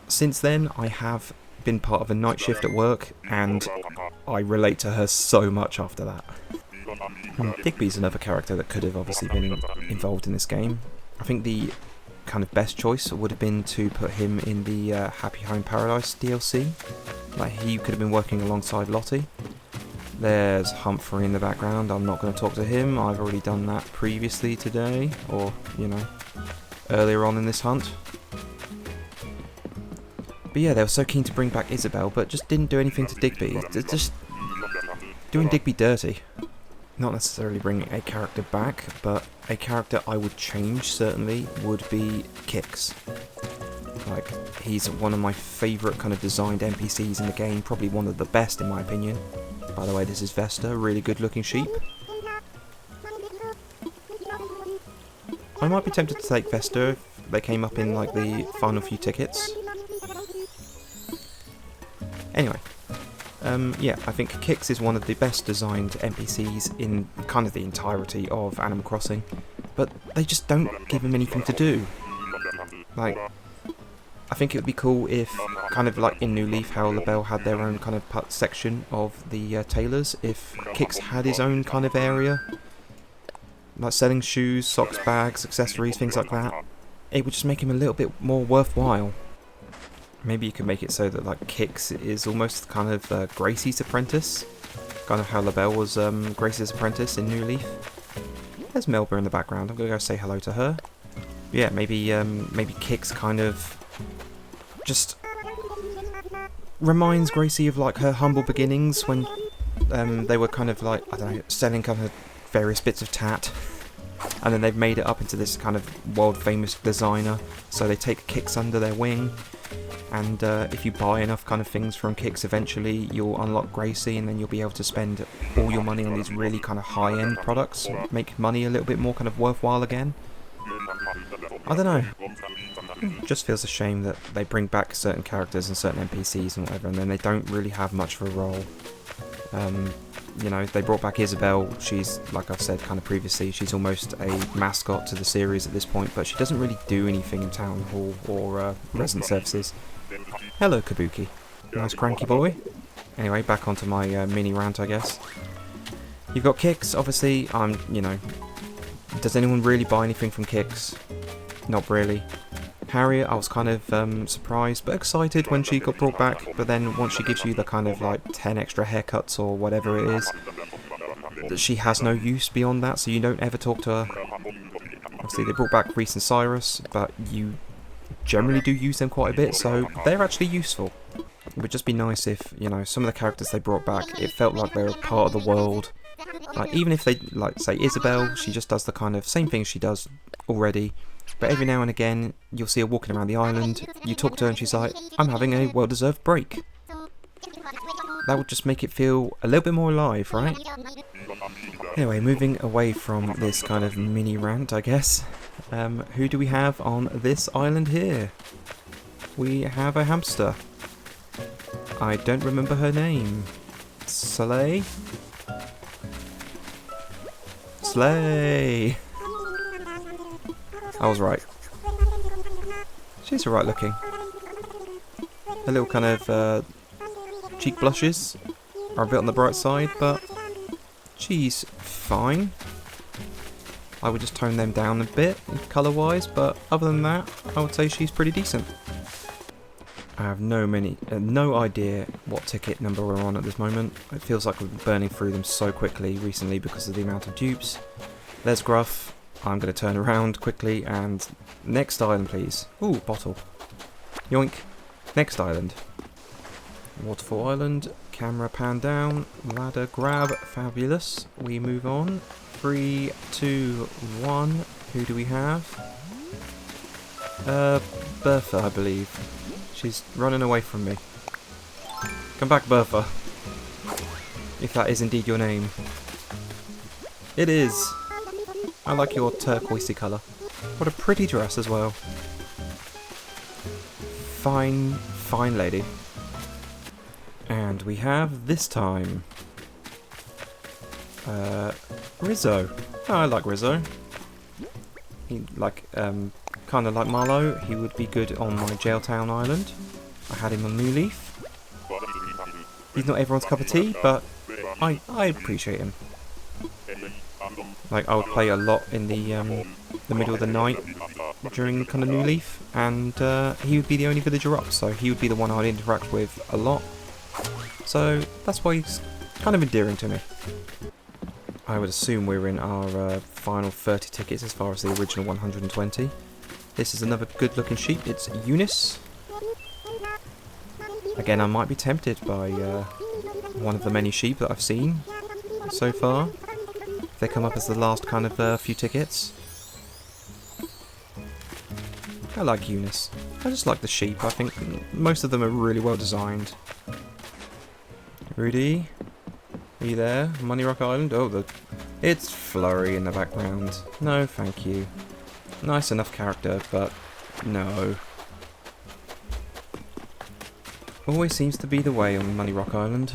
[SPEAKER 1] since then, I have been part of a night shift at work, and I relate to her so much after that. Digby's another character that could have obviously been involved in this game. I think the kind of best choice would have been to put him in the Happy Home Paradise DLC. Like, he could have been working alongside Lottie. There's Humphrey in the background. I'm not going to talk to him. I've already done that previously today, or, you know, earlier on in this hunt. But yeah, they were so keen to bring back Isabel, but just didn't do anything to Digby. Just doing Digby dirty. Not necessarily bringing a character back, but a character I would change, certainly, would be Kix. Like, he's one of my favourite kind of designed NPCs in the game, probably one of the best in my opinion. By the way, this is Vesta, really good looking sheep. I might be tempted to take Vesta if they came up in like the final few tickets. Anyway, yeah, I think Kix is one of the best designed NPCs in kind of the entirety of Animal Crossing, but they just don't give him anything to do. Like, I think it would be cool if, kind of like in New Leaf, how LaBelle had their own kind of section of the tailors, if Kix had his own kind of area, like selling shoes, socks, bags, accessories, things like that. It would just make him a little bit more worthwhile. Maybe you could make it so that like Kix is almost kind of Gracie's apprentice, kind of how LaBelle was Gracie's apprentice in New Leaf. There's Melba in the background. I'm gonna go say hello to her. Yeah, maybe Kix kind of just reminds Gracie of like her humble beginnings when they were kind of like, I don't know, selling kind of various bits of tat, and then they've made it up into this kind of world famous designer. So they take Kix under their wing, and if you buy enough kind of things from Kix, eventually you'll unlock Gracie, and then you'll be able to spend all your money on these really kind of high end products, make money a little bit more kind of worthwhile again. I don't know. It just feels a shame that they bring back certain characters and certain NPCs and whatever, and then they don't really have much of a role. You know, they brought back Isabel. She's, like I've said kind of previously, she's almost a mascot to the series at this point, but she doesn't really do anything in Town Hall or resident services. Hello, Kabuki. Nice cranky boy. Anyway, back onto my mini rant, I guess. You've got Kix, obviously. You know, does anyone really buy anything from Kix? Not really. Harriet, I was kind of surprised but excited when she got brought back, but then once she gives you the kind of like 10 extra haircuts or whatever it is, that she has no use beyond that, so you don't ever talk to her. Obviously they brought back Reese and Cyrus, but you generally do use them quite a bit, so they're actually useful. It would just be nice if, you know, some of the characters they brought back, it felt like they were part of the world. Like, even if they, like, say Isabel, she just does the kind of same thing she does already, but every now and again you'll see her walking around the island, you talk to her and she's like, I'm having a well-deserved break. That would just make it feel a little bit more alive, right? Anyway, moving away from this kind of mini rant, I guess, who do we have on this island here? We have a hamster. I don't remember her name. Slay? Slay! I was right. She's alright looking. Her little kind of cheek blushes are a bit on the bright side, but she's fine. I would just tone them down a bit colour wise, but other than that, I would say she's pretty decent. I have no idea what ticket number we're on at this moment. It feels like we've been burning through them so quickly recently because of the amount of dupes. There's Gruff. I'm going to turn around quickly and... Next island, please. Ooh, bottle. Yoink. Next island. Waterfall Island. Camera pan down. Ladder grab. Fabulous. We move on. 3, 2, 1. Who do we have? Bertha, I believe. She's running away from me. Come back, Bertha. If that is indeed your name. It is. I like your turquoisey colour. What a pretty dress as well. Fine, fine lady. And we have this time Rizzo. Oh, I like Rizzo. He kind of like Marlowe. He would be good on my Jailtown Island. I had him on New Leaf. He's not everyone's cup of tea, but I appreciate him. Like, I would play a lot in the middle of the night during kind of New Leaf, and he would be the only villager up, so he would be the one I'd interact with a lot. So that's why he's kind of endearing to me. I would assume we're in our final 30 tickets as far as the original 120. This is another good looking sheep. It's Eunice. Again, I might be tempted by one of the many sheep that I've seen so far. They come up as the last kind of few tickets. I like Eunice. I just like the sheep. I think most of them are really well designed. Rudy, are you there? Money Rock Island? Oh, it's Flurry in the background. No, thank you. Nice enough character, but no. Always seems to be the way on Money Rock Island.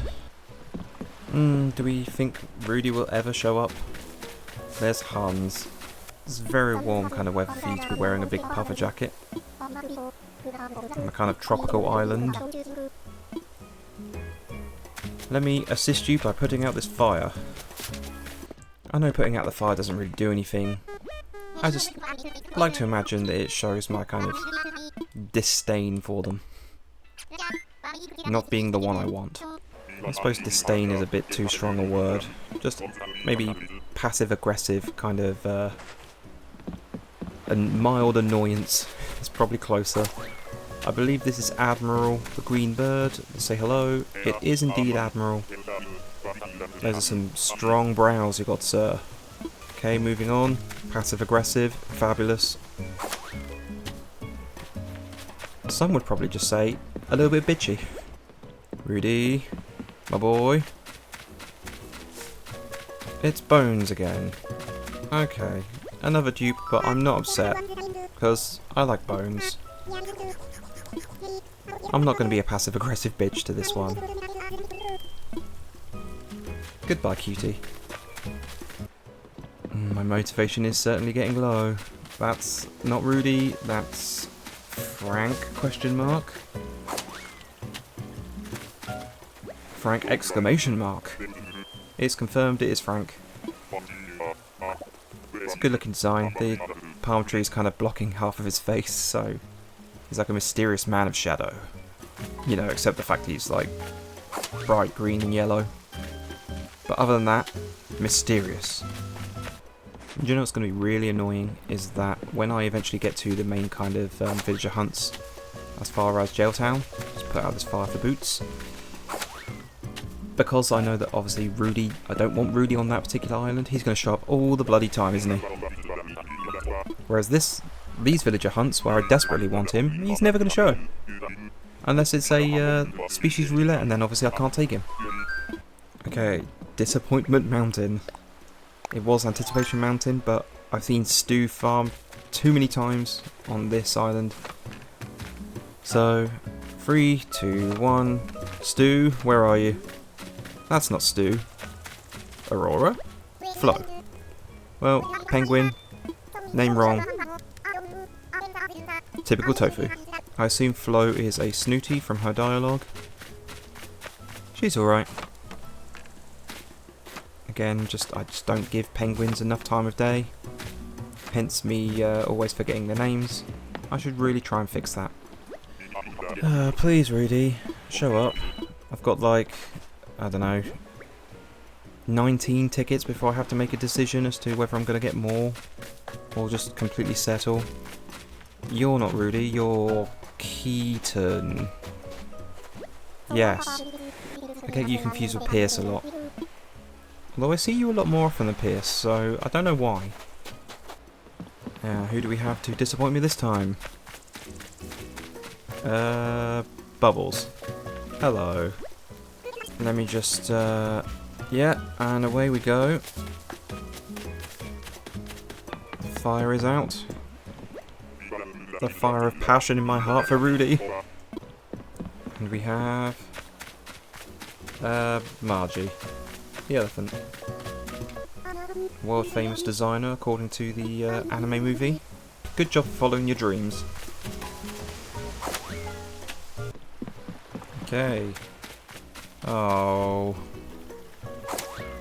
[SPEAKER 1] Do we think Rudy will ever show up? There's Hans. It's very warm kind of weather for you to be wearing a big puffer jacket. On a kind of tropical island. Let me assist you by putting out this fire. I know putting out the fire doesn't really do anything. I just like to imagine that it shows my kind of disdain for them. Not being the one I want. I suppose disdain is a bit too strong a word. Just maybe passive-aggressive kind of a mild annoyance is probably closer. I believe this is Admiral, the green bird. Say hello. It is indeed Admiral. Those are some strong brows you got, sir. Okay, moving on. Passive-aggressive. Fabulous. Some would probably just say a little bit bitchy. Rudy, my boy. It's Bones again. Okay, another dupe, but I'm not upset, because I like Bones. I'm not going to be a passive-aggressive bitch to this one. Goodbye, cutie. My motivation is certainly getting low. That's not Rudy, that's Frank, question mark. Frank, exclamation mark. It's confirmed it is Frank. It's a good looking design. The palm tree is kind of blocking half of his face, so he's like a mysterious man of shadow. You know, except the fact he's like bright green and yellow. But other than that, mysterious. Do you know what's going to be really annoying is that when I eventually get to the main kind of villager hunts, as far as Jailtown, just put out this fire for boots. Because I know that obviously Rudy, I don't want Rudy on that particular island, he's going to show up all the bloody time, isn't he? Whereas these villager hunts, where I desperately want him, he's never going to show. Unless it's a species roulette, and then obviously I can't take him. Okay, Disappointment Mountain. It was Anticipation Mountain, but I've seen Stu farm too many times on this island. So, 3, 2, 1. Stu, where are you? That's not Stu. Aurora? Flo. Well, Penguin. Name wrong. Typical Tofu. I assume Flo is a snooty from her dialogue. She's alright. Again, I just don't give penguins enough time of day. Hence me always forgetting their names. I should really try and fix that. Please, Rudy, show up. I've got like, I don't know, 19 tickets before I have to make a decision as to whether I'm going to get more or just completely settle. You're not Rudy, you're Keaton. Yes. I get you confused with Pierce a lot. Although I see you a lot more often than Pierce, so I don't know why. Who do we have to disappoint me this time? Bubbles. Hello. Let me just, yeah, and away we go. The fire is out. The fire of passion in my heart for Rudy. And we have... Margie. The elephant. World famous designer according to the anime movie. Good job following your dreams. Okay. Oh.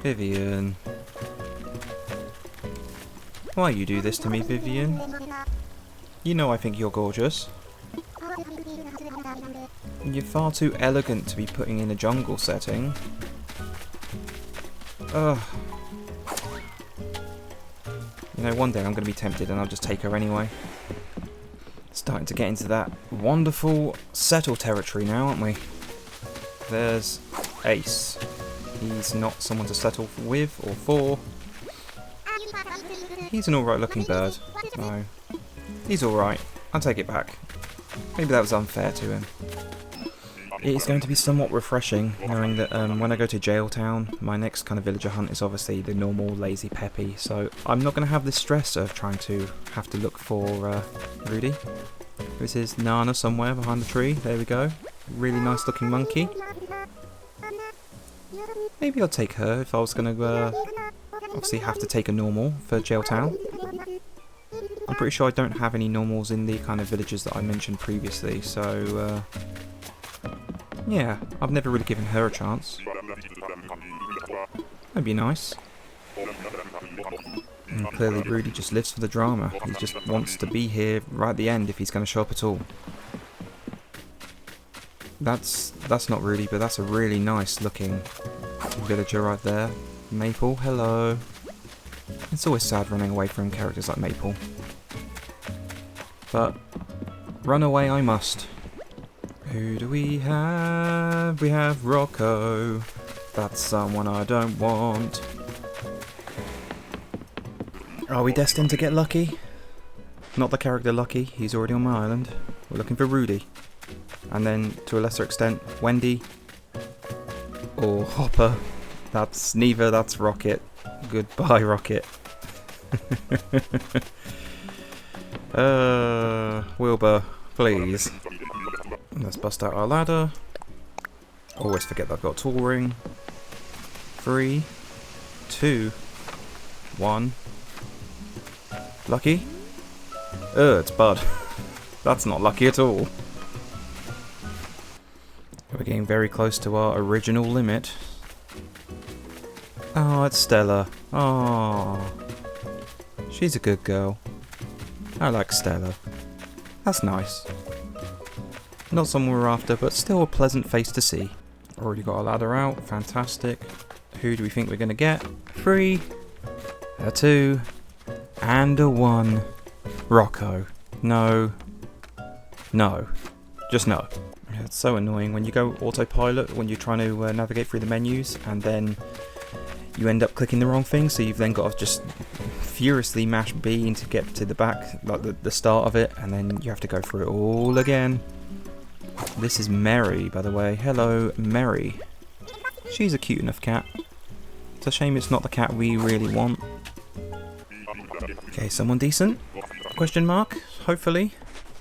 [SPEAKER 1] Vivian. Why you do this to me, Vivian? You know I think you're gorgeous. You're far too elegant to be putting in a jungle setting. Ugh. You know, one day I'm going to be tempted and I'll just take her anyway. Starting to get into that wonderful settle territory now, aren't we? There's Ace. He's not someone to settle with or for. He's an alright looking bird. No. He's alright. I'll take it back. Maybe that was unfair to him. It is going to be somewhat refreshing knowing that when I go to Jailtown, my next kind of villager hunt is obviously the normal lazy Peppy, so I'm not going to have the stress of trying to have to look for Rudy. This is Nana somewhere behind the tree. There we go. Really nice looking monkey. Maybe I'll take her if I was going to obviously have to take a normal for Jailtown. I'm pretty sure I don't have any normals in the kind of villages that I mentioned previously, so yeah, I've never really given her a chance. That'd be nice. And clearly Rudy just lives for the drama. He just wants to be here right at the end if he's going to show up at all. That's not Rudy, but that's a really nice looking villager right there. Maple, hello. It's always sad running away from characters like Maple. But run away I must. Who do we have? We have Rocco. That's someone I don't want. Are we destined to get Lucky? Not the character Lucky, he's already on my island. We're looking for Rudy. And then, to a lesser extent, Wendy. Or Hopper. That's neither, that's Rocket. Goodbye, Rocket. Wilbur, please. Let's bust out our ladder. Always forget that I've got a tool ring. 3, 2, 1. Lucky? It's Bud. That's not lucky at all. We're getting very close to our original limit. Oh, it's Stella. Oh, she's a good girl. I like Stella. That's nice. Not someone we're after, but still a pleasant face to see. Already got a ladder out. Fantastic. Who do we think we're going to get? 3, a 2, and a 1. Rocco. No. No. Just no. It's so annoying when you go autopilot when you're trying to navigate through the menus and then you end up clicking the wrong thing, so you've then got to just furiously mash B to get to the back, like the start of it, and then you have to go through it all again. This is Mary, by the way. Hello, Mary. She's a cute enough cat. It's a shame it's not the cat we really want. Okay, someone decent? Question mark? Hopefully.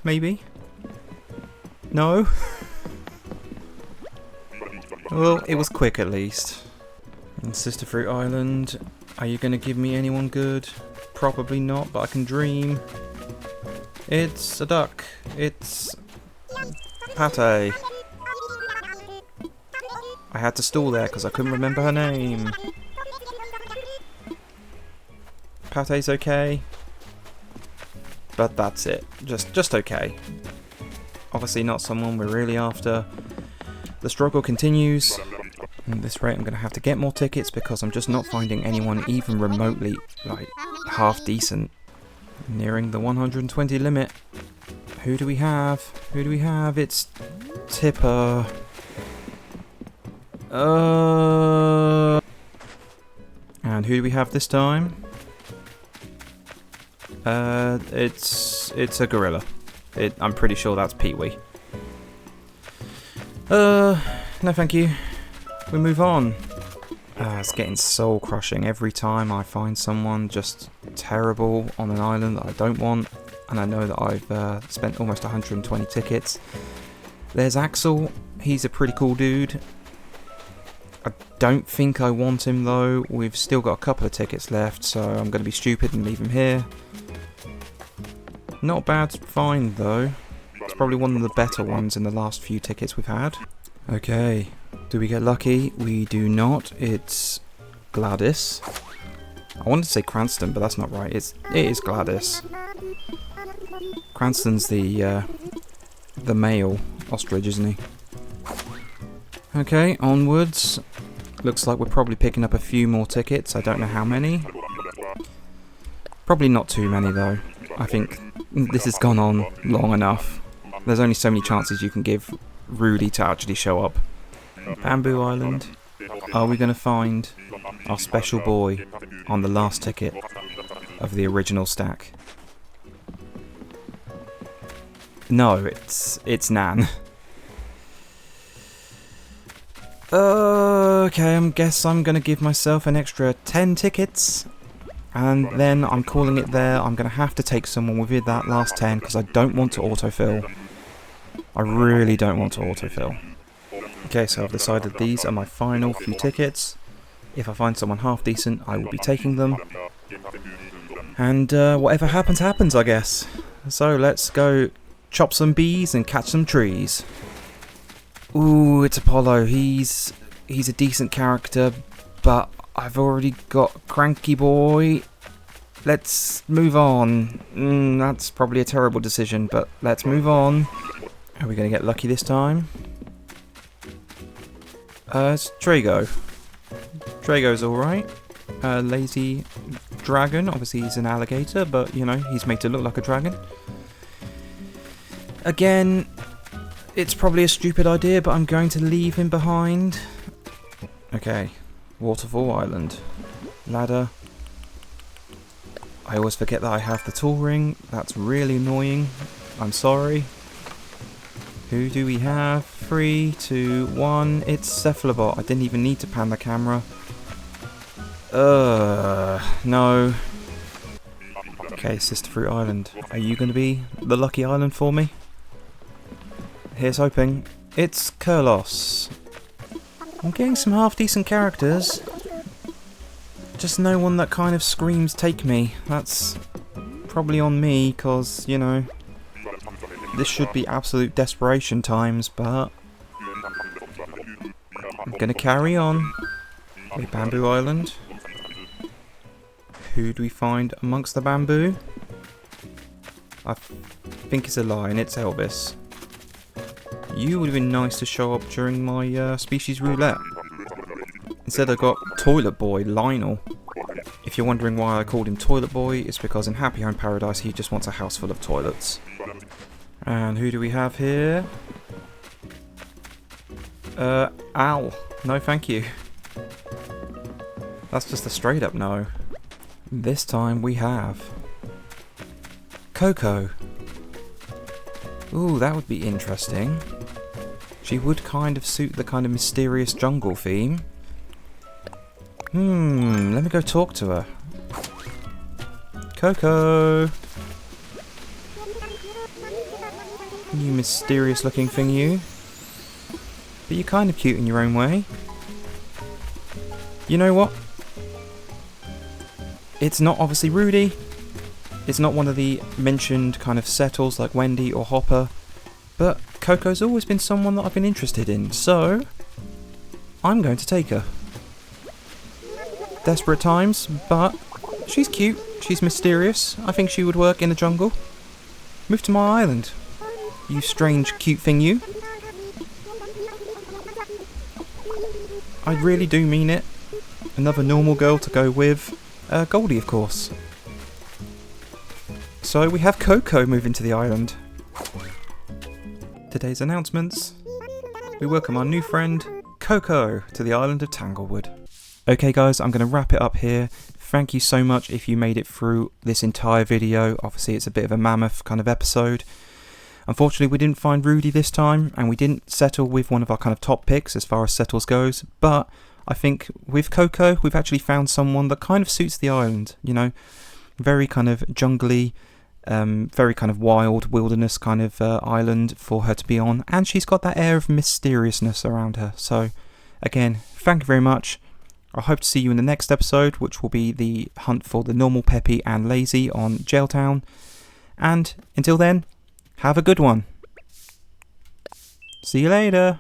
[SPEAKER 1] Maybe. No? Well, it was quick at least. And Sister Fruit Island, are you going to give me anyone good? Probably not, but I can dream. It's a duck. It's Pate. I had to stall there because I couldn't remember her name. Pate's okay. But that's it. Just okay. Obviously not someone we're really after. The struggle continues. At this rate I'm going to have to get more tickets because I'm just not finding anyone even remotely, like, half decent. Nearing the 120 limit. Who do we have? Who do we have? It's Tipper. And who do we have this time? It's a gorilla. I'm pretty sure that's Pee-wee. No thank you. We move on. It's getting soul crushing every time I find someone just terrible on an island that I don't want, and I know that I've spent almost 120 tickets. There's Axel. He's a pretty cool dude. I don't think I want him though. We've still got a couple of tickets left, so I'm going to be stupid and leave him here. Not a bad find though. It's probably one of the better ones in the last few tickets we've had. Okay, do we get lucky? We do not. It's Gladys. I wanted to say Cranston, but that's not right. It is Gladys. Cranston's the male ostrich, isn't he? Okay, onwards. Looks like we're probably picking up a few more tickets. I don't know how many. Probably not too many though. I think this has gone on long enough. There's only so many chances you can give Rudy to actually show up. Bamboo Island. Are we going to find our special boy on the last ticket of the original stack? No, it's Nan. Okay, I guess I'm going to give myself an extra 10 tickets. And then I'm calling it there. I'm going to have to take someone within that last 10 because I don't want to autofill. I really don't want to autofill. Okay, so I've decided these are my final few tickets. If I find someone half decent, I will be taking them. And whatever happens, happens, I guess. So let's go chop some bees and catch some trees. Ooh, it's Apollo. He's a decent character, but I've already got Cranky Boy. Let's move on. That's probably a terrible decision, but let's move on. Are we going to get lucky this time? It's Drago. Drago's alright. Lazy Dragon. Obviously he's an alligator, but you know, he's made to look like a dragon. Again, it's probably a stupid idea, but I'm going to leave him behind. Okay. Waterfall Island. Ladder. I always forget that I have the tool ring. That's really annoying. I'm sorry. Who do we have? 3, 2, 1. It's Cephalobot. I didn't even need to pan the camera. No. Okay, Sister Fruit Island. Are you going to be the lucky island for me? Here's hoping. It's Kurlos. I'm getting some half-decent characters. Just no one that kind of screams take me. That's probably on me, cause, you know, this should be absolute desperation times, but I'm gonna carry on. Okay, Bamboo Island. Who do we find amongst the bamboo? I think it's a lion, it's Elvis. You would have been nice to show up during my species roulette. Instead I got Toilet Boy Lionel. If you're wondering why I called him Toilet Boy, it's because in Happy Home Paradise he just wants a house full of toilets. And who do we have here? Owl. No thank you. That's just a straight up no. This time we have Coco. Ooh, that would be interesting. She would kind of suit the kind of mysterious jungle theme. Let me go talk to her. Coco! You mysterious looking thing, you. But you're kind of cute in your own way. You know what? It's not obviously Rudy. It's not one of the mentioned kind of settles like Wendy or Hopper. But Coco's always been someone that I've been interested in, so I'm going to take her. Desperate times, but she's cute, she's mysterious. I think she would work in the jungle. Move to my island. You strange, cute thing, you. I really do mean it. Another normal girl to go with Goldie, of course. So we have Coco moving to the island. Today's announcements. We welcome our new friend, Coco, to the island of Tanglewood. Okay guys, I'm going to wrap it up here. Thank you so much if you made it through this entire video. Obviously it's a bit of a mammoth kind of episode. Unfortunately we didn't find Rudy this time, and we didn't settle with one of our kind of top picks as far as settles goes, but I think with Coco we've actually found someone that kind of suits the island, you know, very kind of jungly, very kind of wild wilderness kind of island for her to be on, and she's got that air of mysteriousness around her. So again, thank you very much. I hope to see you in the next episode, which will be the hunt for the normal, peppy and lazy on Jailtown. And until then, have a good one. See you later.